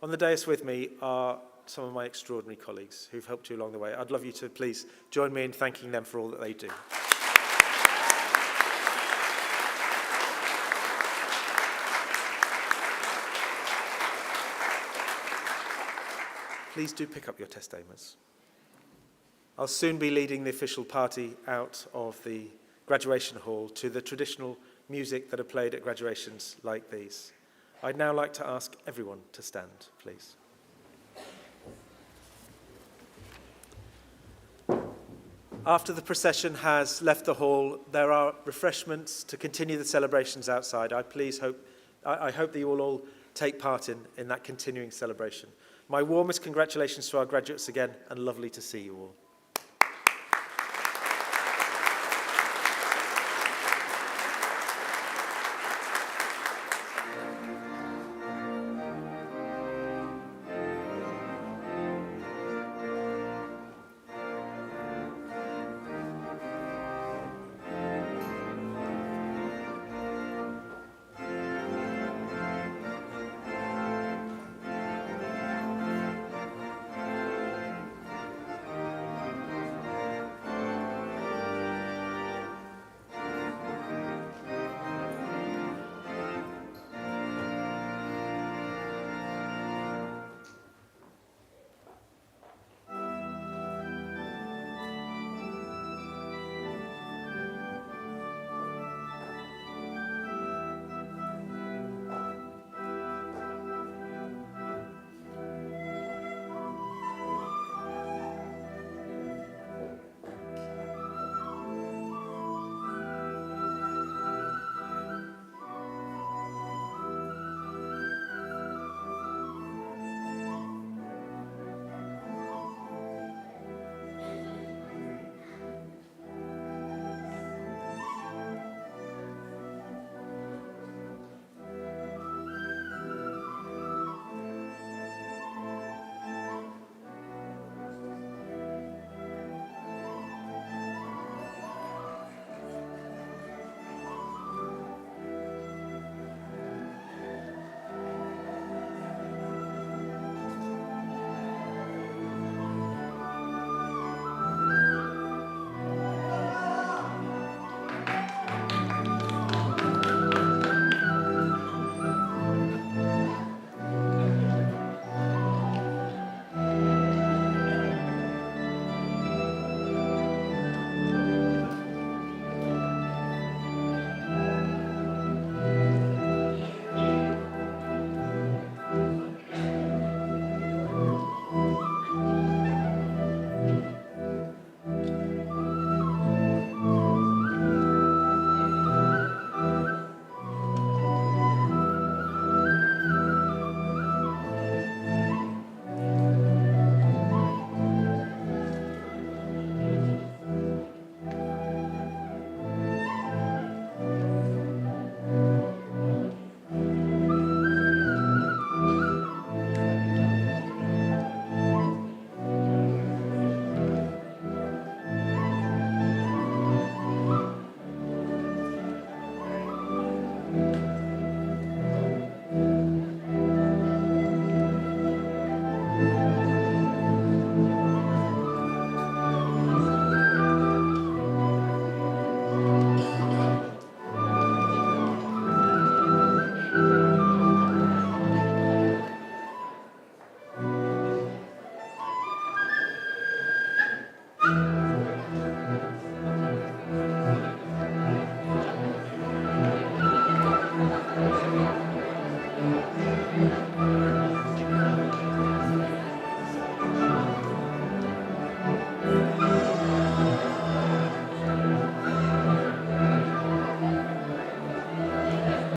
On the dais with me are some of my extraordinary colleagues who've helped you along the way. I'd love you to please join me in thanking them for all that they do. Please do pick up your testamers. I'll soon be leading the official party out of the graduation hall to the traditional music that are played at graduations like these. I'd now like to ask everyone to stand, please. After the procession has left the hall, there are refreshments to continue the celebrations outside. I hope that you will all take part in that continuing celebration. My warmest congratulations to our graduates again, and lovely to see you all.